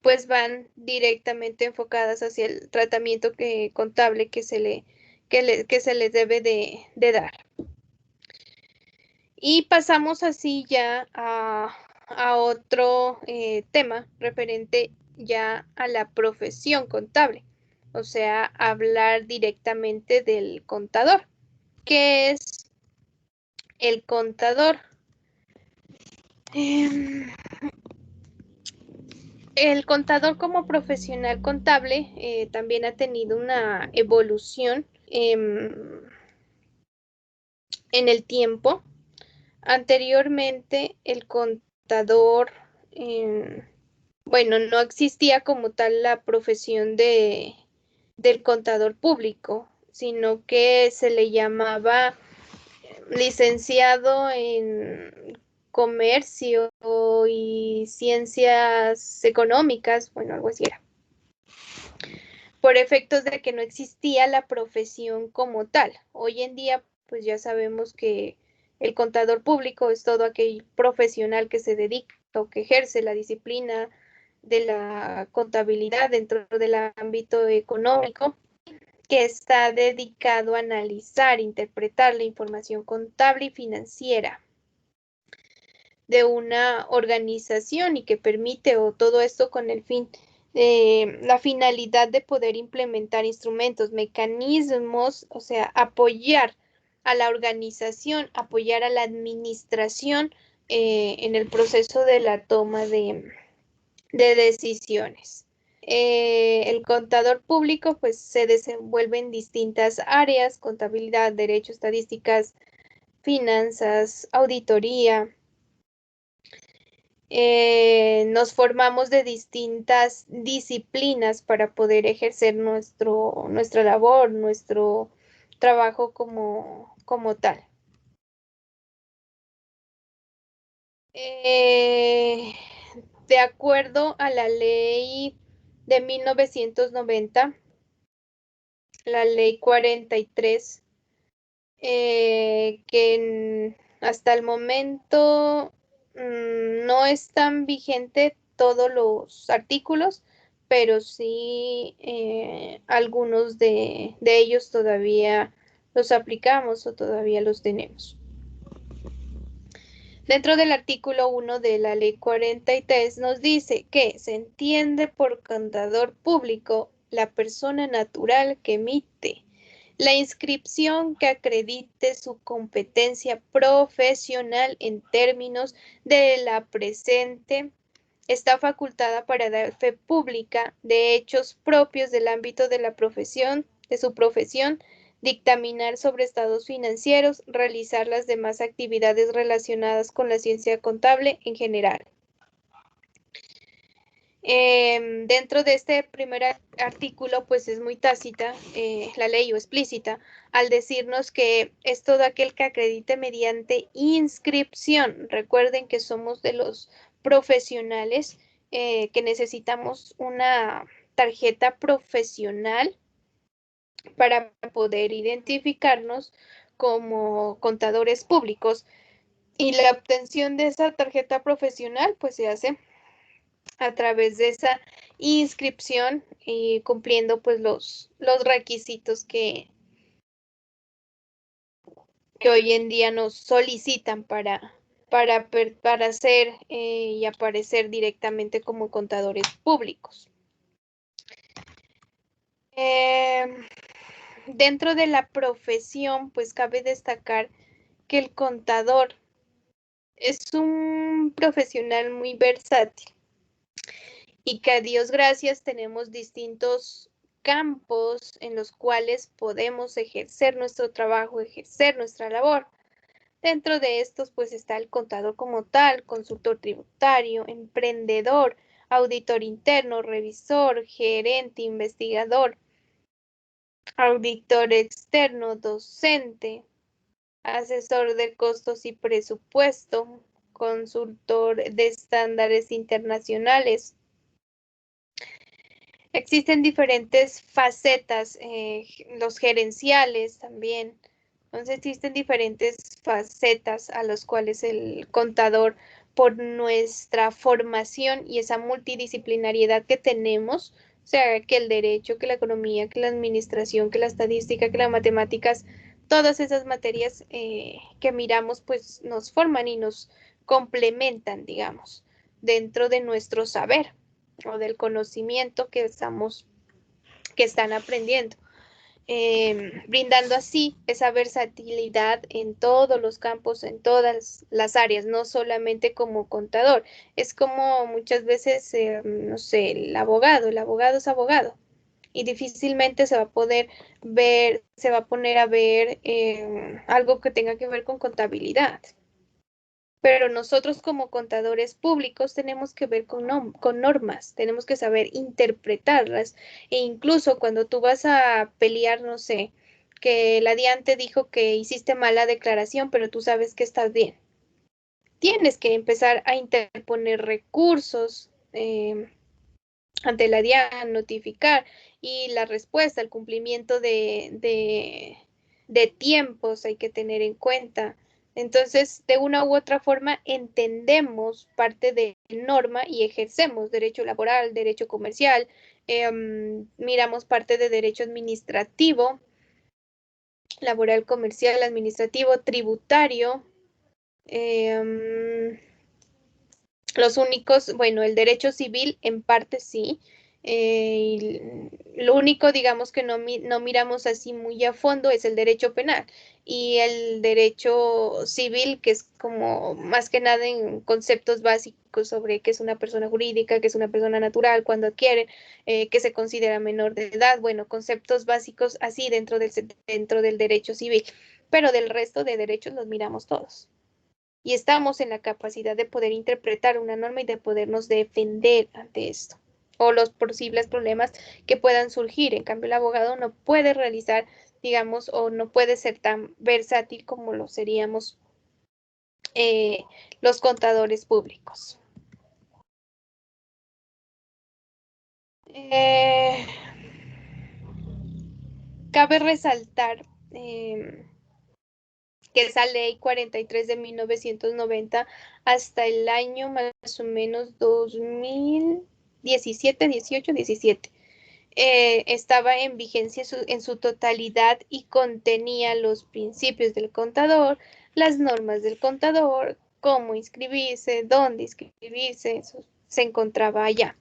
Speaker 2: pues van directamente enfocadas hacia el tratamiento contable que se les debe de dar. Y pasamos así ya a otro tema referente ya a la profesión contable, o sea, hablar directamente del contador. ¿Qué es el contador? El contador como profesional contable también ha tenido una evolución en el tiempo. Anteriormente, el contador, bueno, no existía como tal la profesión del contador público, sino que se le llamaba licenciado en comercio y ciencias económicas, bueno, algo así era. Por efectos de que no existía la profesión como tal. Hoy en día, pues ya sabemos que el contador público es todo aquel profesional que se dedica o que ejerce la disciplina de la contabilidad dentro del ámbito económico,
Speaker 1: que está dedicado a analizar, interpretar la información contable y financiera de una organización y que permite, o todo esto con el fin, la finalidad de poder implementar instrumentos, mecanismos, o sea, apoyar a la organización, apoyar a la administración en el proceso de la toma de decisiones. El contador público pues se desenvuelve en distintas áreas: contabilidad, derecho, estadísticas, finanzas, auditoría. Nos formamos de distintas disciplinas para poder ejercer nuestra labor, nuestro trabajo como tal. De acuerdo a la ley de 1990, la ley 43, que hasta el momento no están vigentes todos los artículos, pero sí algunos de ellos todavía los aplicamos o todavía los tenemos. Dentro del artículo 1 de la ley 43 nos dice que se entiende por contador público la persona natural que emite la inscripción que acredite su competencia profesional en términos de la presente. Está facultada para dar fe pública de hechos propios del ámbito de la profesión, de su profesión, dictaminar sobre estados financieros, realizar las demás actividades relacionadas con la ciencia contable en general. Dentro de este primer artículo, pues es muy tácita la ley, o explícita, al decirnos que es todo aquel que acredite mediante inscripción. Recuerden que somos de los profesionales que necesitamos una tarjeta profesional para poder identificarnos como contadores públicos, y la obtención de esa tarjeta profesional pues se hace a través de esa inscripción y cumpliendo pues los requisitos que hoy en día nos solicitan para ser y aparecer directamente como contadores públicos. Dentro de la profesión, pues cabe destacar que el contador es un profesional muy versátil y que a Dios gracias tenemos distintos campos en los cuales podemos ejercer nuestro trabajo, ejercer nuestra labor. Dentro de estos pues está el contador como tal, consultor tributario, emprendedor, auditor interno, revisor, gerente, investigador, auditor externo, docente, asesor de costos y presupuesto, consultor de estándares internacionales. Existen diferentes facetas, los gerenciales también. Entonces existen diferentes facetas a las cuales el contador, por nuestra formación y esa multidisciplinariedad que tenemos, o sea, que el derecho, que la economía, que la administración, que la estadística, que las matemáticas, todas esas materias que miramos, pues nos forman y nos complementan, digamos, dentro de nuestro saber o del conocimiento que están aprendiendo, brindando así esa versatilidad en todos los campos, en todas las áreas, no solamente como contador. Es como muchas veces, no sé, el abogado es abogado y difícilmente se va a poder ver, se va a poner a ver algo que tenga que ver con contabilidad. Pero nosotros como contadores públicos tenemos que ver con normas, tenemos que saber interpretarlas, e incluso cuando tú vas a pelear, no sé, que la DIAN te dijo que hiciste mala declaración, pero tú sabes que estás bien. Tienes que empezar a interponer recursos ante la DIAN, notificar, y la respuesta, el cumplimiento de tiempos hay que tener en cuenta. Entonces, de una u otra forma, entendemos parte de norma y ejercemos derecho laboral, derecho comercial, Miramos parte de derecho administrativo, laboral, comercial, administrativo, tributario. Los únicos, bueno, el derecho civil en parte sí. Lo único, digamos, que no miramos así muy a fondo es el derecho penal y el derecho civil, que es como más que nada en conceptos básicos sobre qué es una persona jurídica, qué es una persona natural, cuando adquiere, qué se considera menor de edad, bueno, conceptos básicos así dentro del derecho civil, pero del resto de derechos los miramos todos y estamos en la capacidad de poder interpretar una norma y de podernos defender ante esto o los posibles problemas que puedan surgir. En cambio, el abogado no puede realizar, digamos, o no puede ser tan versátil como lo seríamos los contadores públicos. Cabe resaltar que esa ley 43 de 1990 hasta el año más o menos 2017, 18, 17, estaba en vigencia en su totalidad y contenía los principios del contador, las normas del contador, cómo inscribirse, dónde inscribirse, eso se encontraba allá.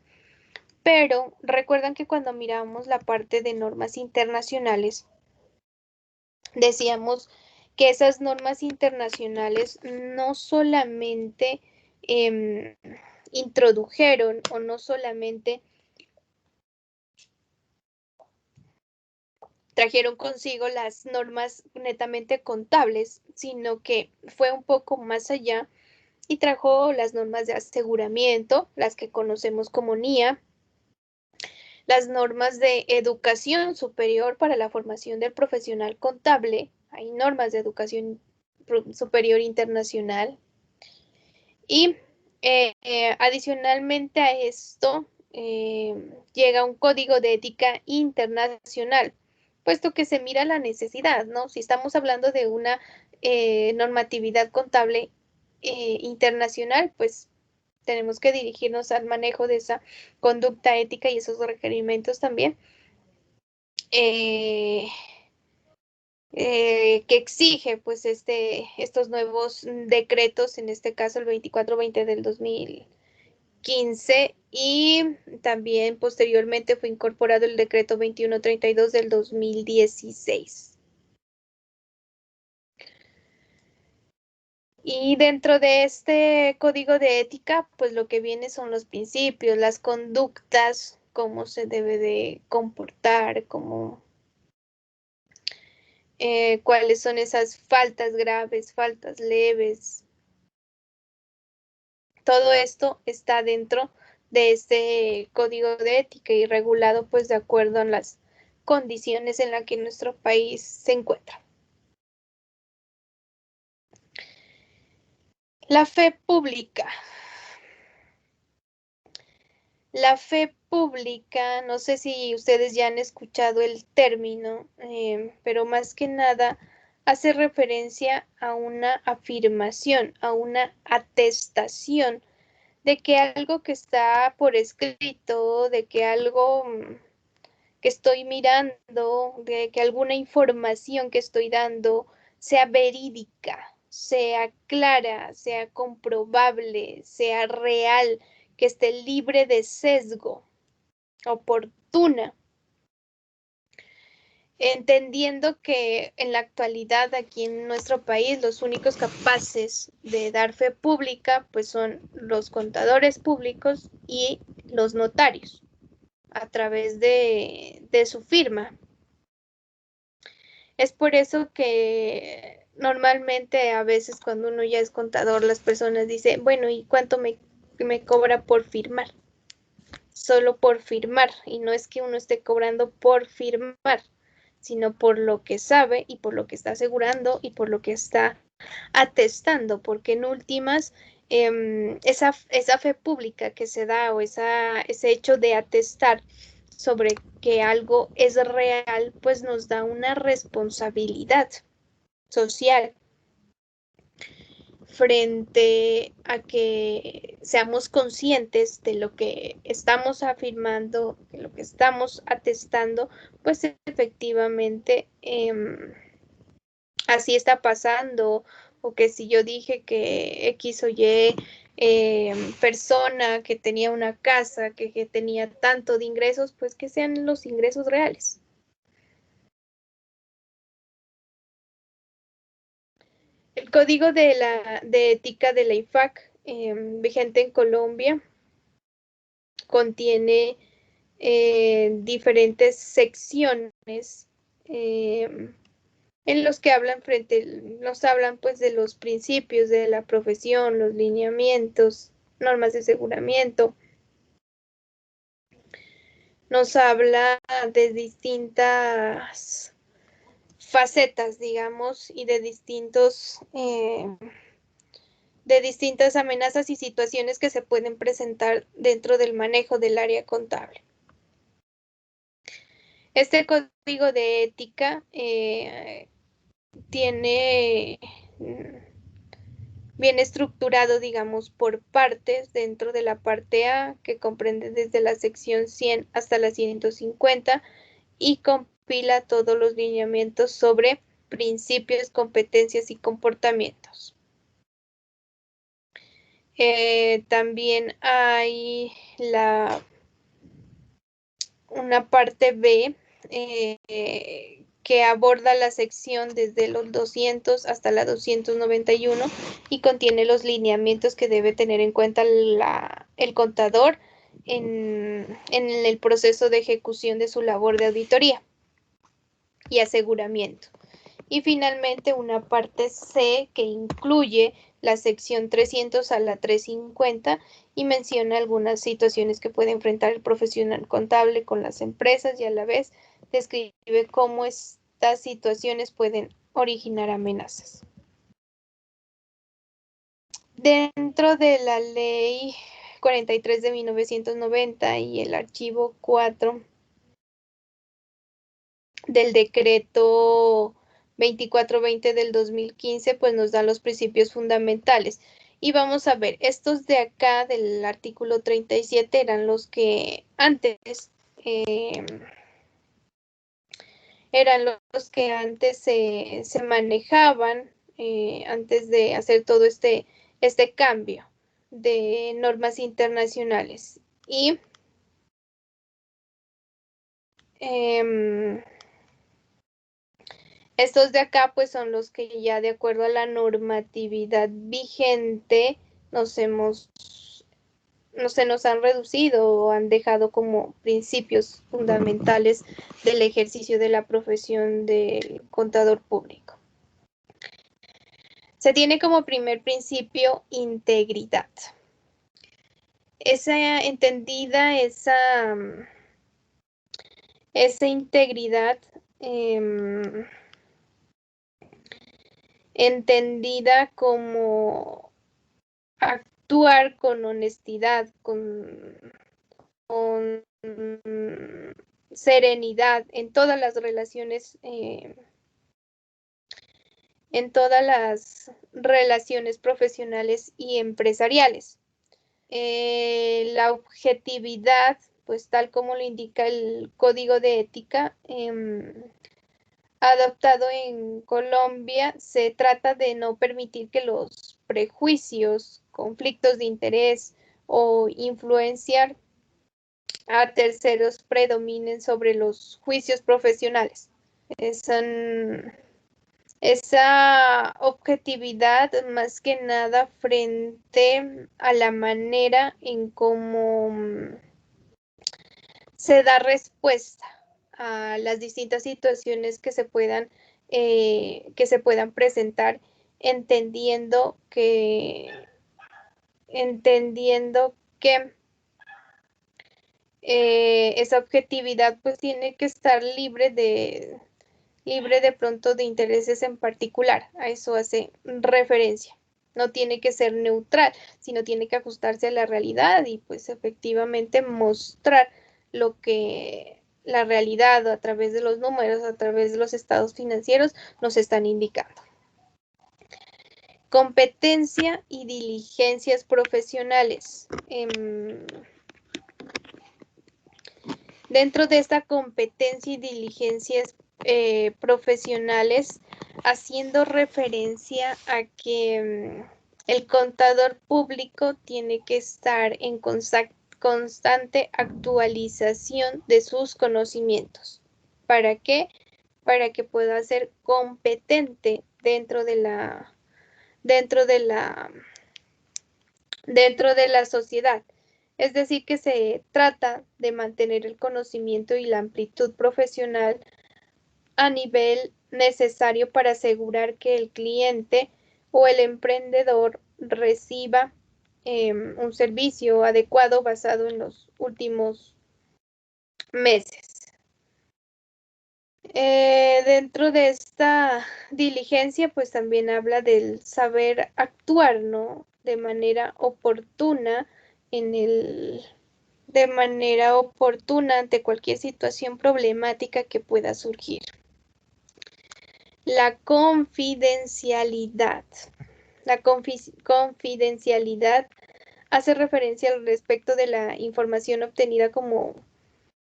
Speaker 1: Pero recuerdan que cuando miramos la parte de normas internacionales, decíamos que esas normas internacionales no solamente introdujeron o no solamente trajeron consigo las normas netamente contables, sino que fue un poco más allá y trajo las normas de aseguramiento, las que conocemos como NIA, las normas de educación superior para la formación del profesional contable, hay normas de educación superior internacional, y adicionalmente a esto llega un código de ética internacional, puesto que se mira la necesidad, ¿no? Si estamos hablando de una normatividad contable internacional, pues tenemos que dirigirnos al manejo de esa conducta ética y esos requerimientos también. Que exige pues estos nuevos decretos, en este caso el 2420 del 2015 y también posteriormente fue incorporado el decreto 2132 del 2016. Y dentro de este código de ética, pues lo que viene son los principios, las conductas, cómo se debe de comportar, cuáles son esas faltas graves, faltas leves. Todo esto está dentro de este código de ética y regulado pues de acuerdo a las condiciones en las que nuestro país se encuentra. La fe pública. La fe pública, no sé si ustedes ya han escuchado el término, pero más que nada hace referencia a una afirmación, a una atestación de que algo que está por escrito, de que algo que estoy mirando, de que alguna información que estoy dando sea verídica, sea clara, sea comprobable, sea real, que esté libre de sesgo, oportuna, entendiendo que en la actualidad aquí en nuestro país los únicos capaces de dar fe pública pues son los contadores públicos y los notarios a través de su firma. Es por eso que normalmente a veces cuando uno ya es contador, las personas dicen, bueno, ¿y cuánto me cobra por firmar? Solo por firmar, y no es que uno esté cobrando por firmar, sino por lo que sabe y por lo que está asegurando y por lo que está atestando, porque en últimas esa fe pública que se da o ese hecho de atestar sobre que algo es real, pues nos da una responsabilidad social frente a que seamos conscientes de lo que estamos afirmando, de lo que estamos atestando, pues efectivamente así está pasando, o que si yo dije que X o Y persona que tenía una casa, que tenía tanto de ingresos, pues que sean los ingresos reales. El código de ética de la IFAC, vigente en Colombia, contiene diferentes secciones en los que nos hablan pues de los principios de la profesión, los lineamientos, normas de aseguramiento. Nos habla de distintas facetas, digamos, y de distintas amenazas y situaciones que se pueden presentar dentro del manejo del área contable. Este código de ética tiene bien estructurado, digamos, por partes dentro de la parte A, que comprende desde la sección 100 hasta la 150, y compila todos los lineamientos sobre principios, competencias y comportamientos. También hay una parte B que aborda la sección desde los 200 hasta la 291 y contiene los lineamientos que debe tener en cuenta el contador en el proceso de ejecución de su labor de auditoría y aseguramiento. Y finalmente una parte C que incluye la sección 300 a la 350 y menciona algunas situaciones que puede enfrentar el profesional contable con las empresas y a la vez describe cómo estas situaciones pueden originar amenazas. Dentro de la ley 43 de 1990 y el archivo 4 del decreto 2420 del 2015, pues nos dan los principios fundamentales. Y vamos a ver, estos de acá del artículo 37 eran los que antes se manejaban antes de hacer todo este cambio de normas internacionales. Y estos de acá pues son los que ya de acuerdo a la normatividad vigente se nos han reducido o han dejado como principios fundamentales del ejercicio de la profesión del contador público. Se tiene como primer principio integridad. Esa integridad entendida como actuar con honestidad, con serenidad en todas las relaciones, profesionales y empresariales. La objetividad, pues tal como lo indica el Código de Ética, adoptado en Colombia, se trata de no permitir que los prejuicios, conflictos de interés o influenciar a terceros predominen sobre los juicios profesionales. Esa objetividad más que nada frente a la manera en cómo se da respuesta a las distintas situaciones que se puedan presentar, entendiendo que esa objetividad pues tiene que estar libre de pronto de intereses en particular. A eso hace referencia. No tiene que ser neutral, sino tiene que ajustarse a la realidad y pues efectivamente mostrar lo que la realidad a través de los números, a través de los estados financieros nos están indicando. Competencia y diligencias profesionales. Dentro de esta competencia y diligencias profesionales, haciendo referencia a que el contador público tiene que estar en constante actualización de sus conocimientos. ¿Para qué? Para que pueda ser competente dentro de la sociedad. Es decir, que se trata de mantener el conocimiento y la amplitud profesional a nivel necesario para asegurar que el cliente o el emprendedor reciba un servicio adecuado basado en los últimos meses. Dentro de esta diligencia, pues también habla del saber actuar, ¿no? De manera oportuna ante cualquier situación problemática que pueda surgir. La confidencialidad. La confidencialidad hace referencia al respecto de la información obtenida como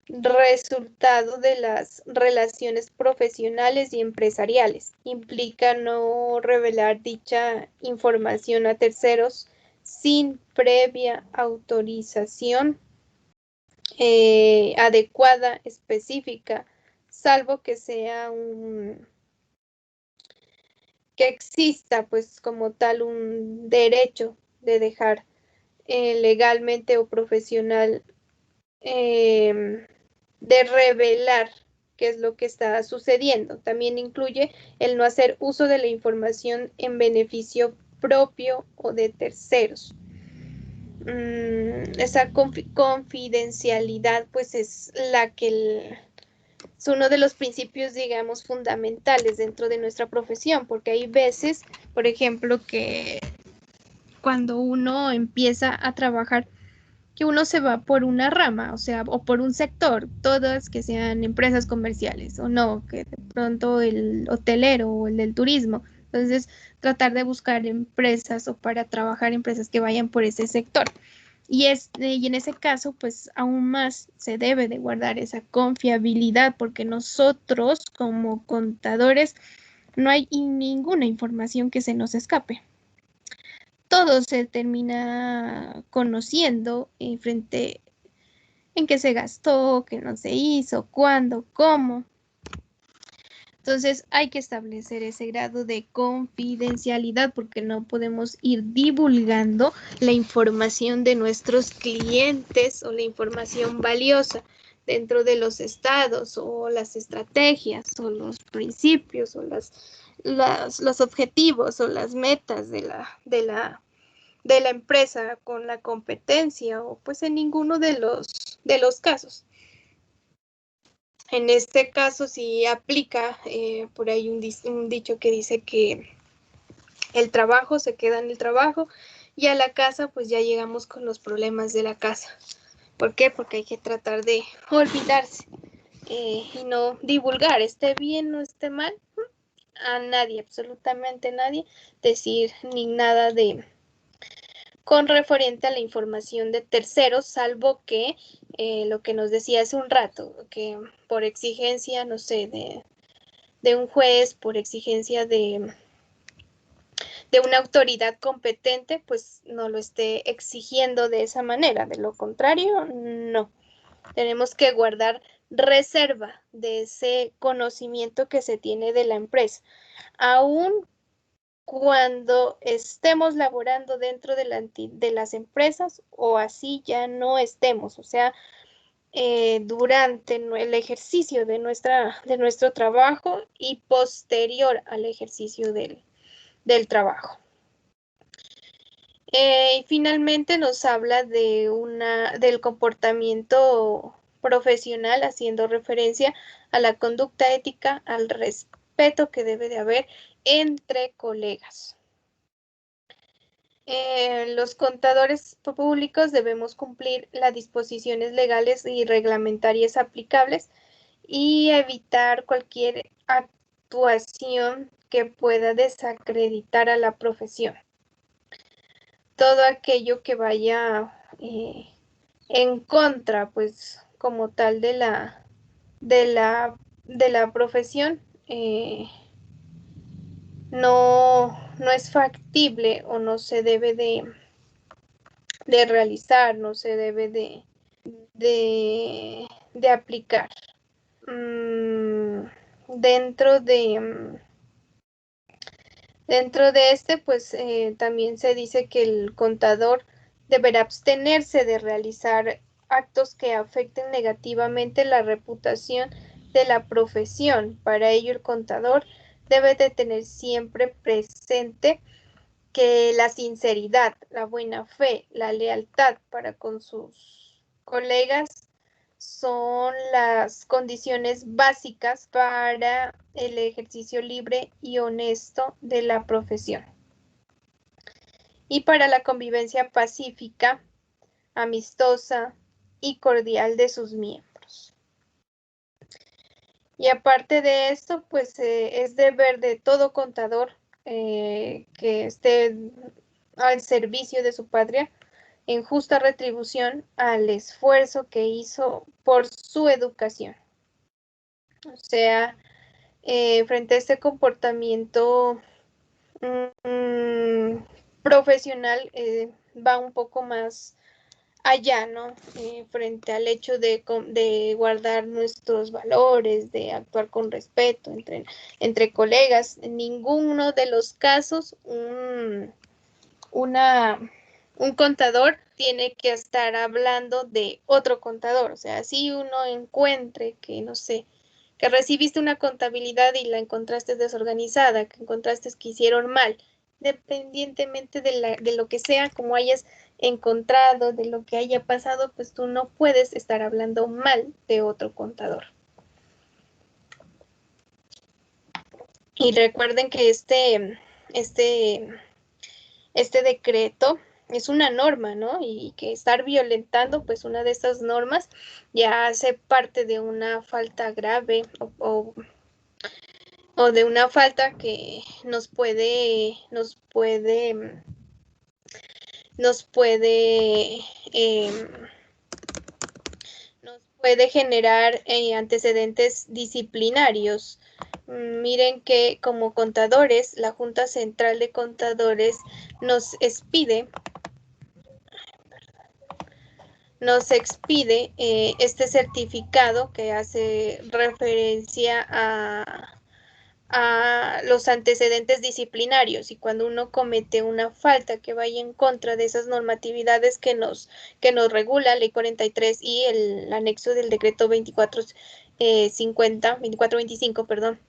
Speaker 1: resultado de las relaciones profesionales y empresariales. Implica no revelar dicha información a terceros sin previa autorización adecuada, específica, salvo que sea que exista pues como tal un derecho de dejar legalmente o profesional de revelar qué es lo que está sucediendo. También incluye el no hacer uso de la información en beneficio propio o de terceros. Esa confidencialidad pues es es uno de los principios, digamos, fundamentales dentro de nuestra profesión, porque hay veces, por ejemplo, que cuando uno empieza a trabajar, que uno se va por una rama, o sea, o por un sector, todas que sean empresas comerciales, o no, que de pronto el hotelero o el del turismo. Entonces, tratar de buscar empresas o para trabajar empresas que vayan por ese sector. Y en ese caso, pues aún más se debe de guardar esa confiabilidad, porque nosotros como contadores no hay ninguna información que se nos escape. Todo se termina conociendo frente en qué se gastó, qué no se hizo, cuándo, cómo. Entonces hay que establecer ese grado de confidencialidad porque no podemos ir divulgando la información de nuestros clientes o la información valiosa dentro de los estados o las estrategias o los principios o los objetivos o las metas de la empresa con la competencia o pues en ninguno de los casos. En este caso sí aplica por ahí un dicho que dice que el trabajo se queda en el trabajo y a la casa pues ya llegamos con los problemas de la casa. ¿Por qué? Porque hay que tratar de olvidarse y no divulgar, esté bien o esté mal, a nadie, absolutamente nadie, decir ni nada con referente a la información de terceros, salvo que lo que nos decía hace un rato, que por exigencia, no sé, de un juez, por exigencia de una autoridad competente, pues no lo esté exigiendo de esa manera. De lo contrario, no. Tenemos que guardar reserva de ese conocimiento que se tiene de la empresa. Aún cuando estemos laborando dentro de las empresas o así ya no estemos, o sea, durante el ejercicio de nuestro trabajo y posterior al ejercicio del trabajo. Y finalmente nos habla del comportamiento profesional, haciendo referencia a la conducta ética, al respeto que debe de haber entre colegas. Los contadores públicos debemos cumplir las disposiciones legales y reglamentarias aplicables y evitar cualquier acto actuación que pueda desacreditar a la profesión. Todo aquello que vaya en contra, pues, como tal de la profesión, no es factible o no se debe de realizar, no se debe de aplicar. Dentro de este, pues también se dice que el contador deberá abstenerse de realizar actos que afecten negativamente la reputación de la profesión. Para ello, el contador debe de tener siempre presente que la sinceridad, la buena fe, la lealtad para con sus colegas son las condiciones básicas para el ejercicio libre y honesto de la profesión y para la convivencia pacífica, amistosa y cordial de sus miembros. Y aparte de esto, pues es deber de todo contador que esté al servicio de su patria en justa retribución al esfuerzo que hizo por su educación. O sea, frente a este comportamiento profesional, va un poco más allá, ¿no? Frente al hecho de guardar nuestros valores, de actuar con respeto entre colegas. En ninguno de los casos un contador tiene que estar hablando de otro contador. O sea, si uno encuentre que, no sé, que recibiste una contabilidad y la encontraste desorganizada, que encontraste que hicieron mal, independientemente de lo que sea, como hayas encontrado, de lo que haya pasado, pues tú no puedes estar hablando mal de otro contador. Y recuerden que este decreto es una norma, ¿no? Y que estar violentando, pues una de estas normas ya hace parte de una falta grave o de una falta que nos puede generar antecedentes disciplinarios. Miren que como contadores, la Junta Central de Contadores nos expide este certificado que hace referencia a los antecedentes disciplinarios, y cuando uno comete una falta que vaya en contra de esas normatividades que nos regula, Ley 43 y el anexo del decreto 2425, perdón.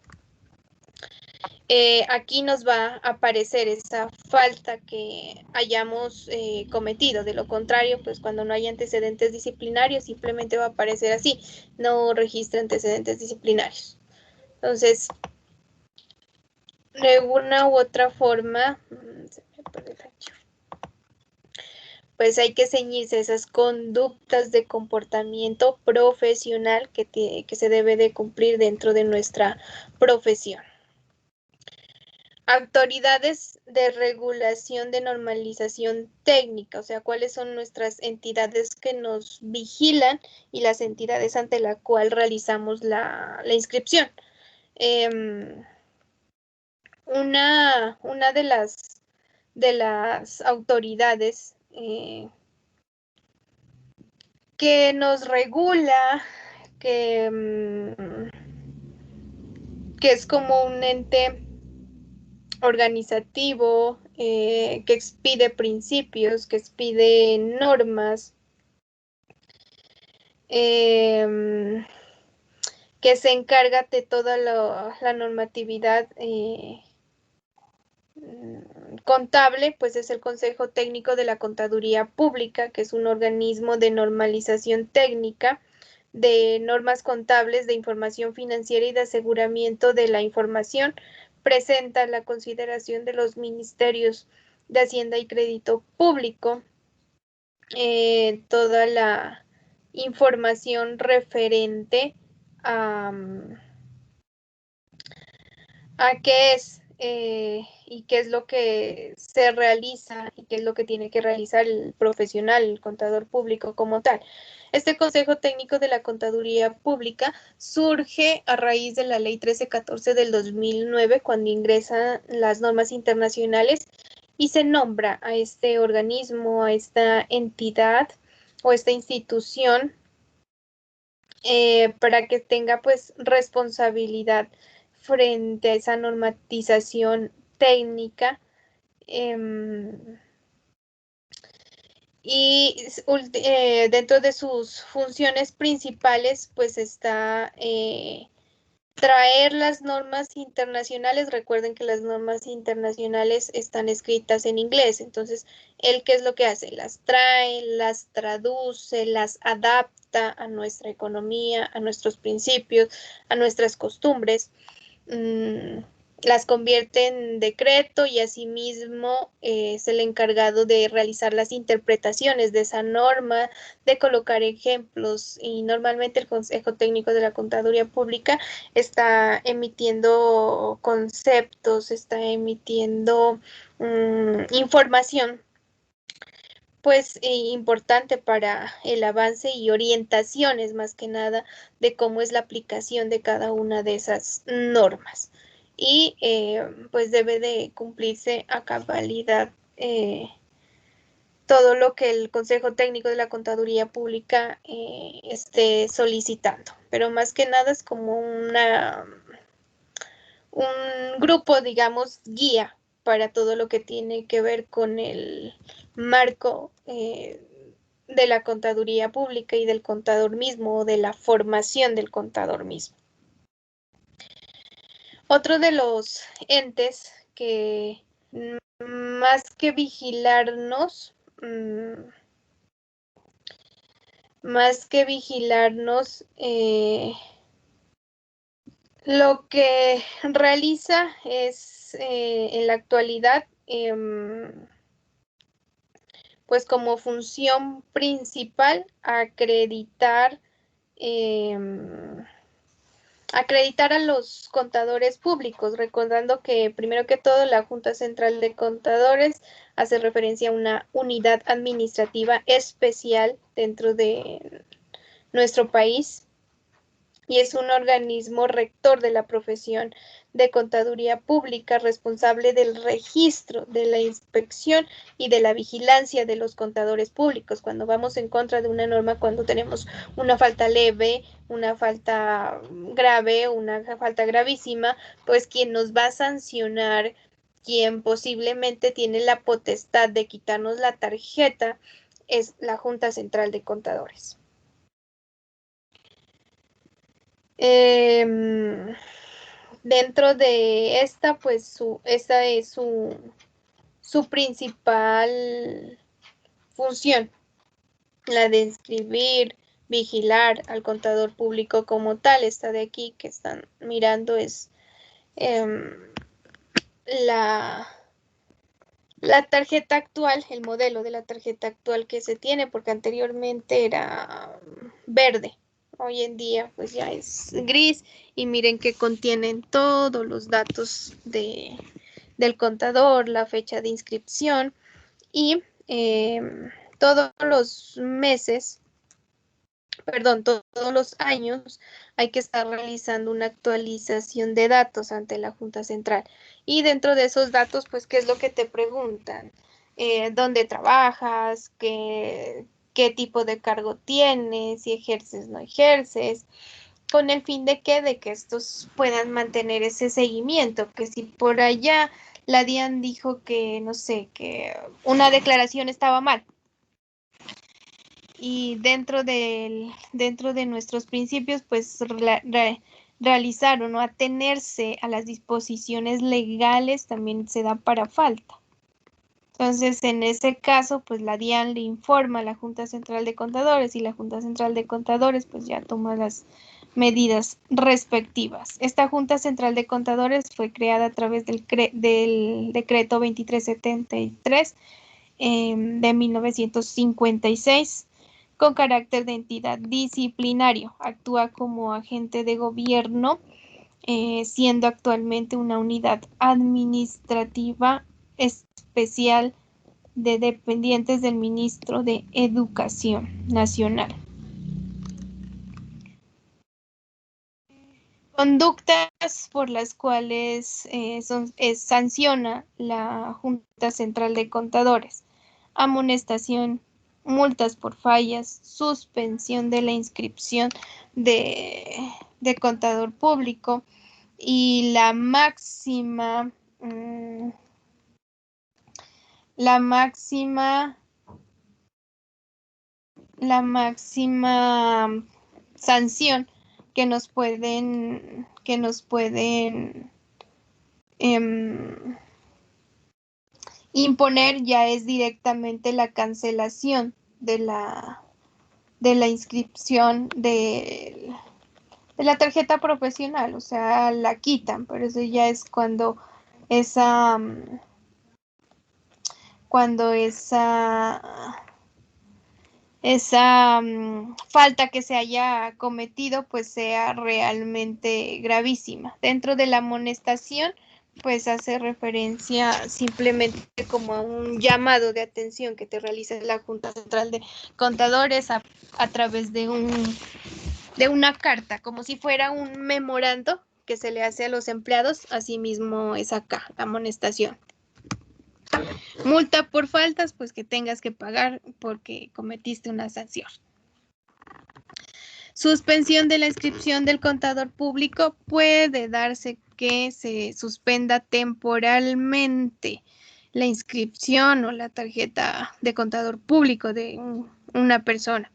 Speaker 1: Aquí nos va a aparecer esa falta que hayamos cometido. De lo contrario, pues cuando no hay antecedentes disciplinarios, simplemente va a aparecer así, no registra antecedentes disciplinarios. Entonces, de una u otra forma, pues hay que ceñirse a esas conductas de comportamiento profesional que se debe de cumplir dentro de nuestra profesión. Autoridades de regulación de normalización técnica, o sea, cuáles son nuestras entidades que nos vigilan y las entidades ante la cual realizamos la inscripción. Una de las autoridades que nos regula, que es como un ente organizativo, que expide principios, que expide normas, que se encarga de toda la normatividad contable, pues es el Consejo Técnico de la Contaduría Pública, que es un organismo de normalización técnica de normas contables, de información financiera y de aseguramiento de la información. Presenta la consideración de los ministerios de Hacienda y Crédito Público, toda la información referente a qué es y qué es lo que se realiza y qué es lo que tiene que realizar el profesional, el contador público como tal. Este Consejo Técnico de la Contaduría Pública surge a raíz de la Ley 1314 del 2009, cuando ingresan las normas internacionales y se nombra a este organismo, a esta entidad o esta institución para que tenga pues responsabilidad frente a esa normatización técnica. Y dentro de sus funciones principales pues está traer las normas internacionales. Recuerden que las normas internacionales están escritas en inglés, entonces él qué es lo que hace, las trae, las traduce, las adapta a nuestra economía, a nuestros principios, a nuestras costumbres, las convierte en decreto y asimismo es el encargado de realizar las interpretaciones de esa norma, de colocar ejemplos, y normalmente el Consejo Técnico de la Contaduría Pública está emitiendo conceptos, está emitiendo información pues importante para el avance y orientaciones más que nada de cómo es la aplicación de cada una de esas normas. Y pues debe de cumplirse a cabalidad todo lo que el Consejo Técnico de la Contaduría Pública esté solicitando. Pero más que nada es como un grupo, digamos, guía para todo lo que tiene que ver con el marco de la contaduría pública y del contador mismo, o de la formación del contador mismo. Otro de los entes que más que vigilarnos, lo que realiza es en la actualidad pues como función principal acreditar a los contadores públicos, recordando que primero que todo la Junta Central de Contadores hace referencia a una unidad administrativa especial dentro de nuestro país y es un organismo rector de la profesión de contaduría pública, responsable del registro, de la inspección y de la vigilancia de los contadores públicos. Cuando vamos en contra de una norma, cuando tenemos una falta leve, una falta grave, una falta gravísima, pues quien nos va a sancionar, quien posiblemente tiene la potestad de quitarnos la tarjeta, es la Junta Central de Contadores. Dentro de esta, pues esta es su principal función, la de inscribir, vigilar al contador público como tal. Esta de aquí que están mirando es la tarjeta actual, el modelo de la tarjeta actual que se tiene, porque anteriormente era verde. Hoy en día pues ya es gris y miren que contienen todos los datos del contador, la fecha de inscripción y todos los meses, todos los años hay que estar realizando una actualización de datos ante la Junta Central. Y dentro de esos datos, pues, ¿qué es lo que te preguntan? ¿Dónde trabajas? ¿Qué tipo de cargo tienes? Si ejerces, no ejerces. ¿Con el fin de qué? De que estos puedan mantener ese seguimiento, que si por allá la DIAN dijo que, no sé, que una declaración estaba mal, y dentro de nuestros principios, pues realizar o no atenerse a las disposiciones legales también se da para falta. Entonces, en ese caso, pues la DIAN le informa a la Junta Central de Contadores y la Junta Central de Contadores pues ya toma las medidas respectivas. Esta Junta Central de Contadores fue creada a través del decreto 2373 de 1956 con carácter de entidad disciplinario. Actúa como agente de gobierno
Speaker 2: siendo actualmente una unidad administrativa especial de dependientes del Ministro de Educación Nacional. Conductas por las cuales sanciona la Junta Central de Contadores: amonestación, multas por fallas, suspensión de la inscripción de contador público, y la máxima sanción que nos pueden imponer ya es directamente la cancelación de la inscripción de la tarjeta profesional, o sea, la quitan, pero eso ya es cuando esa falta que se haya cometido pues sea realmente gravísima. Dentro de la amonestación pues hace referencia simplemente como a un llamado de atención que te realiza la Junta Central de Contadores a través de una carta, como si fuera un memorando que se le hace a los empleados. Asimismo es acá la amonestación. Multa por faltas, pues que tengas que pagar porque cometiste una sanción. Suspensión de la inscripción del contador público: puede darse que se suspenda temporalmente la inscripción o la tarjeta de contador público de una persona.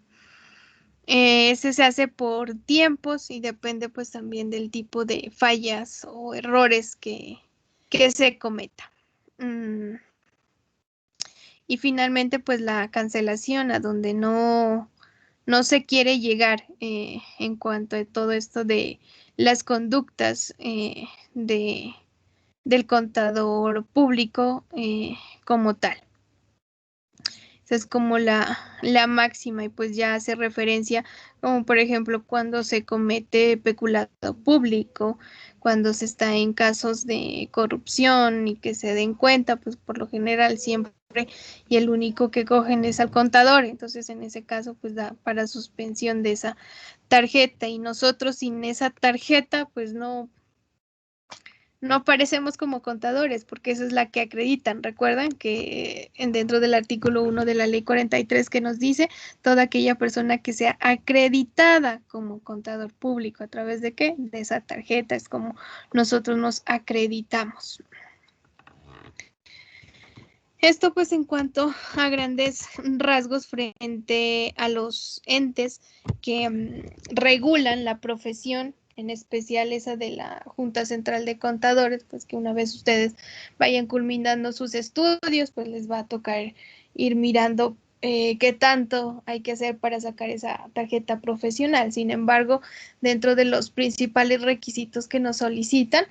Speaker 2: Ese se hace por tiempos y depende pues también del tipo de fallas o errores que se cometa. Y finalmente pues la cancelación, a donde no se quiere llegar en cuanto a todo esto de las conductas del contador público como tal. Esa es como la máxima, y pues ya hace referencia como por ejemplo cuando se comete peculado público, cuando se está en casos de corrupción y que se den cuenta, pues por lo general siempre y el único que cogen es al contador. Entonces en ese caso pues da para suspensión de esa tarjeta, y nosotros sin esa tarjeta pues no aparecemos como contadores, porque esa es la que acreditan. Recuerdan que dentro del artículo 1 de la ley 43 que nos dice toda aquella persona que sea acreditada como contador público, ¿a través de qué? De esa tarjeta es como nosotros nos acreditamos. Esto pues en cuanto a grandes rasgos frente a los entes que regulan la profesión, en especial esa de la Junta Central de Contadores, pues que una vez ustedes vayan culminando sus estudios, pues les va a tocar ir mirando qué tanto hay que hacer para sacar esa tarjeta profesional. Sin embargo, dentro de los principales requisitos que nos solicitan,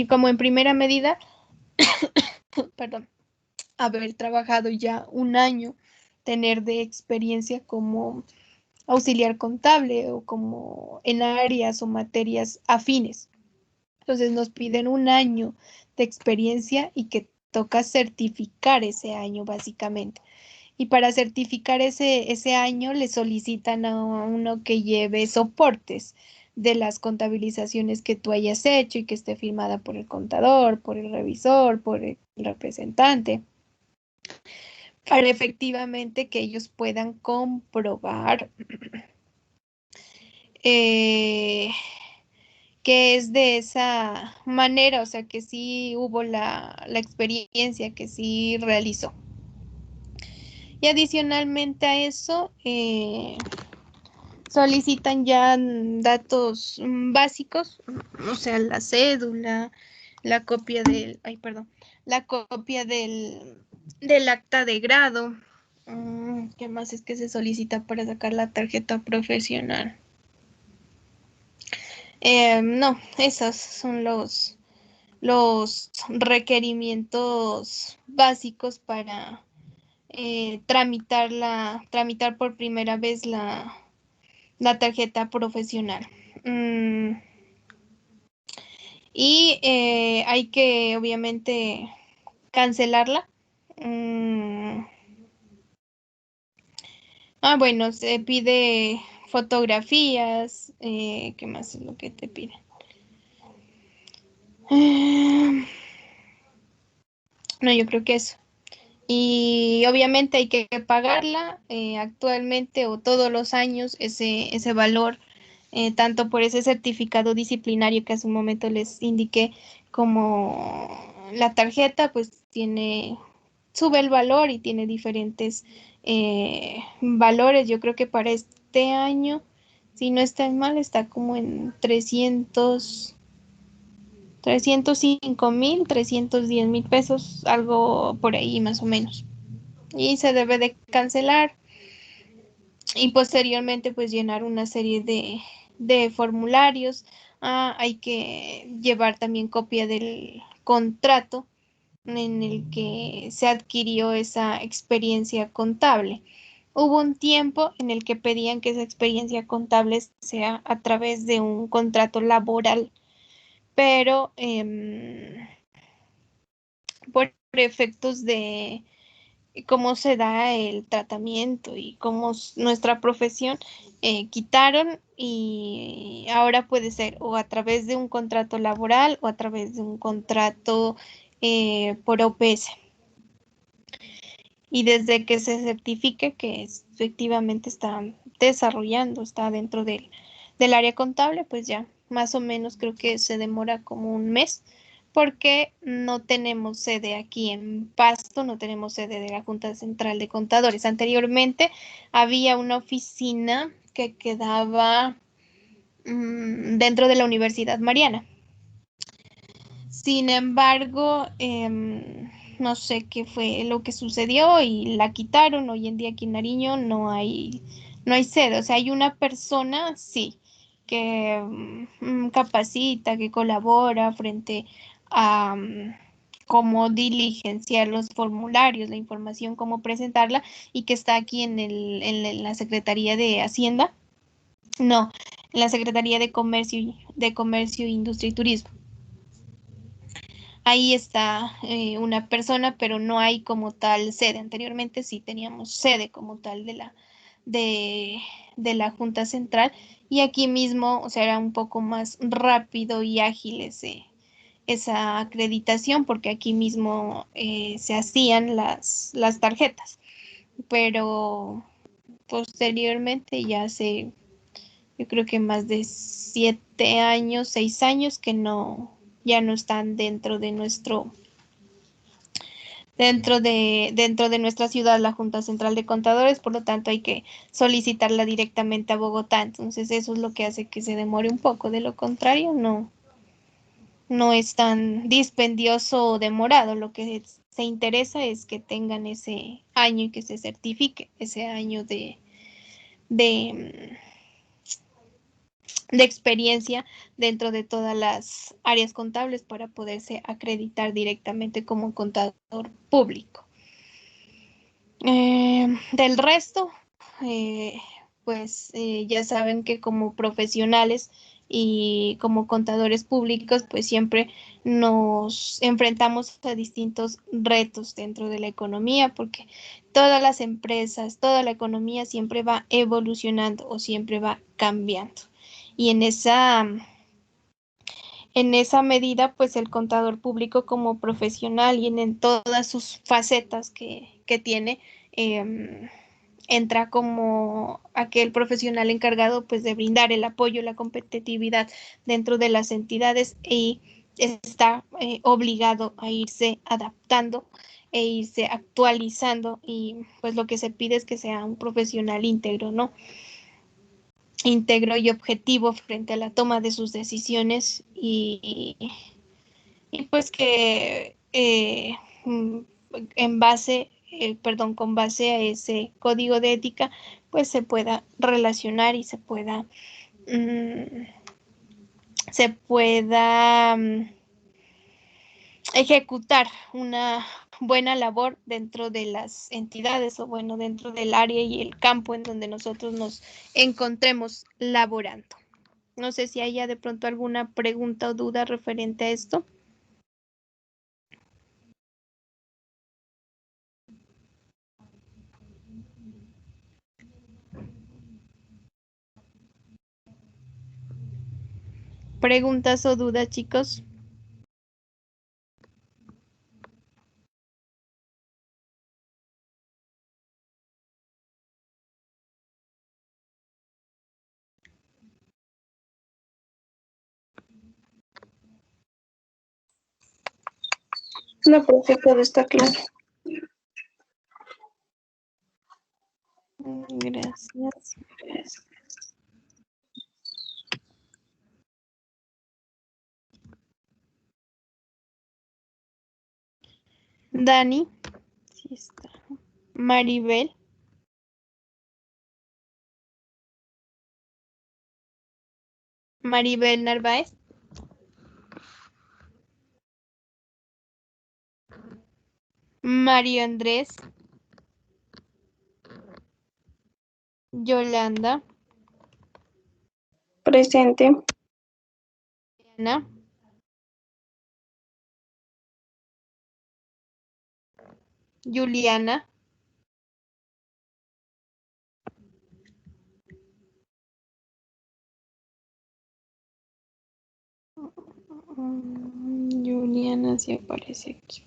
Speaker 2: como en primera medida, perdón, haber trabajado ya un año, tener de experiencia como auxiliar contable o como en áreas o materias afines. Entonces nos piden un año de experiencia y que toca certificar ese año básicamente. Y para certificar ese año le solicitan a uno que lleve soportes de las contabilizaciones que tú hayas hecho y que esté firmada por el contador, por el revisor, por el representante, para efectivamente que ellos puedan comprobar que es de esa manera, o sea, que sí hubo la experiencia, que sí realizó. Y adicionalmente a eso, solicitan ya datos básicos, o sea, la cédula, la copia del, del acta de grado. ¿Qué más es que se solicita para sacar la tarjeta profesional? No, esos son los requerimientos básicos para tramitar por primera vez la tarjeta profesional. y hay que obviamente cancelarla. Bueno, se pide fotografías. ¿Qué más es lo que te pide? No, yo creo que eso. Y obviamente hay que pagarla actualmente o todos los años ese valor, tanto por ese certificado disciplinario que hace un momento les indiqué, como la tarjeta, pues sube el valor y tiene diferentes valores. Yo creo que para este año, si no está mal, está como en 305,000, 310,000 pesos, algo por ahí más o menos. Y se debe de cancelar y posteriormente pues llenar una serie de formularios. Hay que llevar también copia del contrato en el que se adquirió esa experiencia contable. Hubo un tiempo en el que pedían que esa experiencia contable sea a través de un contrato laboral, pero por efectos de cómo se da el tratamiento y cómo es nuestra profesión, quitaron y ahora puede ser o a través de un contrato laboral o a través de un contrato por OPS. Y desde que se certifique que efectivamente está desarrollando, está dentro del área contable, pues ya más o menos creo que se demora como un mes, porque no tenemos sede aquí en Pasto, no tenemos sede de la Junta Central de Contadores. Anteriormente había una oficina que quedaba dentro de la Universidad Mariana. Sin embargo, no sé qué fue lo que sucedió y la quitaron. Hoy en día aquí en Nariño no hay sede. O sea, hay una persona, sí, que capacita, que colabora frente a cómo diligenciar los formularios, la información, cómo presentarla, y que está aquí en la Secretaría de Hacienda. No, en la Secretaría de Comercio, Industria y Turismo. Ahí está una persona, pero no hay como tal sede. Anteriormente sí teníamos sede como tal de, de la Junta Central, y aquí mismo, o sea, era un poco más rápido y ágil esa acreditación, porque aquí mismo se hacían las tarjetas, pero posteriormente ya hace, yo creo que más de 7 años, 6 años que ya no están dentro de nuestra ciudad, la Junta Central de Contadores. Por lo tanto hay que solicitarla directamente a Bogotá. Entonces eso es lo que hace que se demore un poco. De lo contrario, no es tan dispendioso o demorado. Lo que se interesa es que tengan ese año y que se certifique ese año de experiencia dentro de todas las áreas contables para poderse acreditar directamente como contador público. Del resto, pues ya saben que como profesionales y como contadores públicos, pues siempre nos enfrentamos a distintos retos dentro de la economía, porque todas las empresas, toda la economía siempre va evolucionando o siempre va cambiando. Y en esa medida, pues el contador público como profesional y en todas sus facetas que tiene, entra como aquel profesional encargado pues de brindar el apoyo, la competitividad dentro de las entidades, y está obligado a irse adaptando e irse actualizando, y pues lo que se pide es que sea un profesional íntegro, ¿no? Íntegro y objetivo frente a la toma de sus decisiones, y pues que con base a ese código de ética, pues se pueda relacionar y se pueda ejecutar una buena labor dentro de las entidades, o bueno, dentro del área y el campo en donde nosotros nos encontremos laborando. No sé si haya de pronto alguna pregunta o duda referente a esto. ¿Preguntas o dudas, chicos?
Speaker 3: No, profe, todo está claro.
Speaker 2: Gracias. Dani. Sí está. Maribel. Maribel Narváez. Mario Andrés. Yolanda.
Speaker 3: Presente.
Speaker 2: Ana. Juliana. Juliana sí aparece aquí.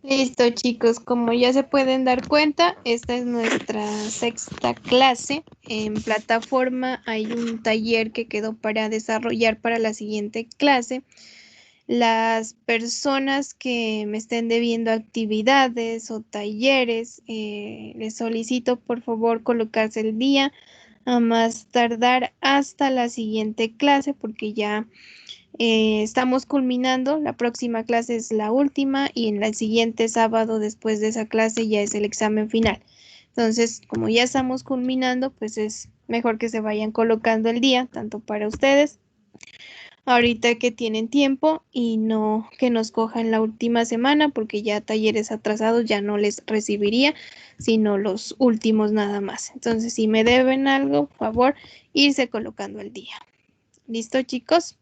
Speaker 2: Listo, chicos, como ya se pueden dar cuenta, esta es nuestra sexta clase. En plataforma hay un taller que quedó para desarrollar para la siguiente clase. Las personas que me estén debiendo actividades o talleres, les solicito por favor colocarse el día a más tardar hasta la siguiente clase porque ya estamos culminando. La próxima clase es la última y en el siguiente sábado después de esa clase ya es el examen final. Entonces, como ya estamos culminando, pues es mejor que se vayan colocando el día, tanto para ustedes ahorita que tienen tiempo y no que nos cojan la última semana porque ya talleres atrasados ya no les recibiría, sino los últimos nada más. Entonces, si me deben algo, por favor, irse colocando el día. ¿Listo, chicos?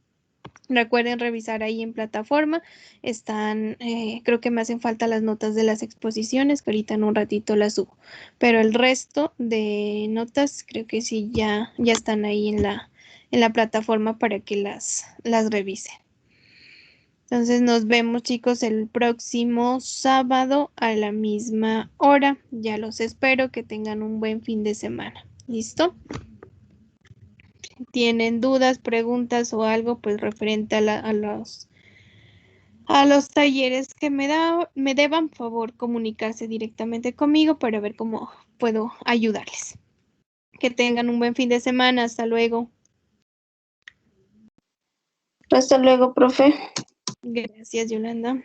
Speaker 2: Recuerden revisar ahí en plataforma. Están, creo que me hacen falta las notas de las exposiciones, que ahorita en un ratito las subo. Pero el resto de notas creo que sí ya están ahí en la plataforma para que las revisen. Entonces nos vemos, chicos, el próximo sábado a la misma hora. Ya los espero, que tengan un buen fin de semana. ¿Listo? ¿Tienen dudas, preguntas o algo pues referente a los talleres que me deban, por favor, comunicarse directamente conmigo para ver cómo puedo ayudarles? Que tengan un buen fin de semana. Hasta luego.
Speaker 3: Hasta luego, profe.
Speaker 2: Gracias, Yolanda.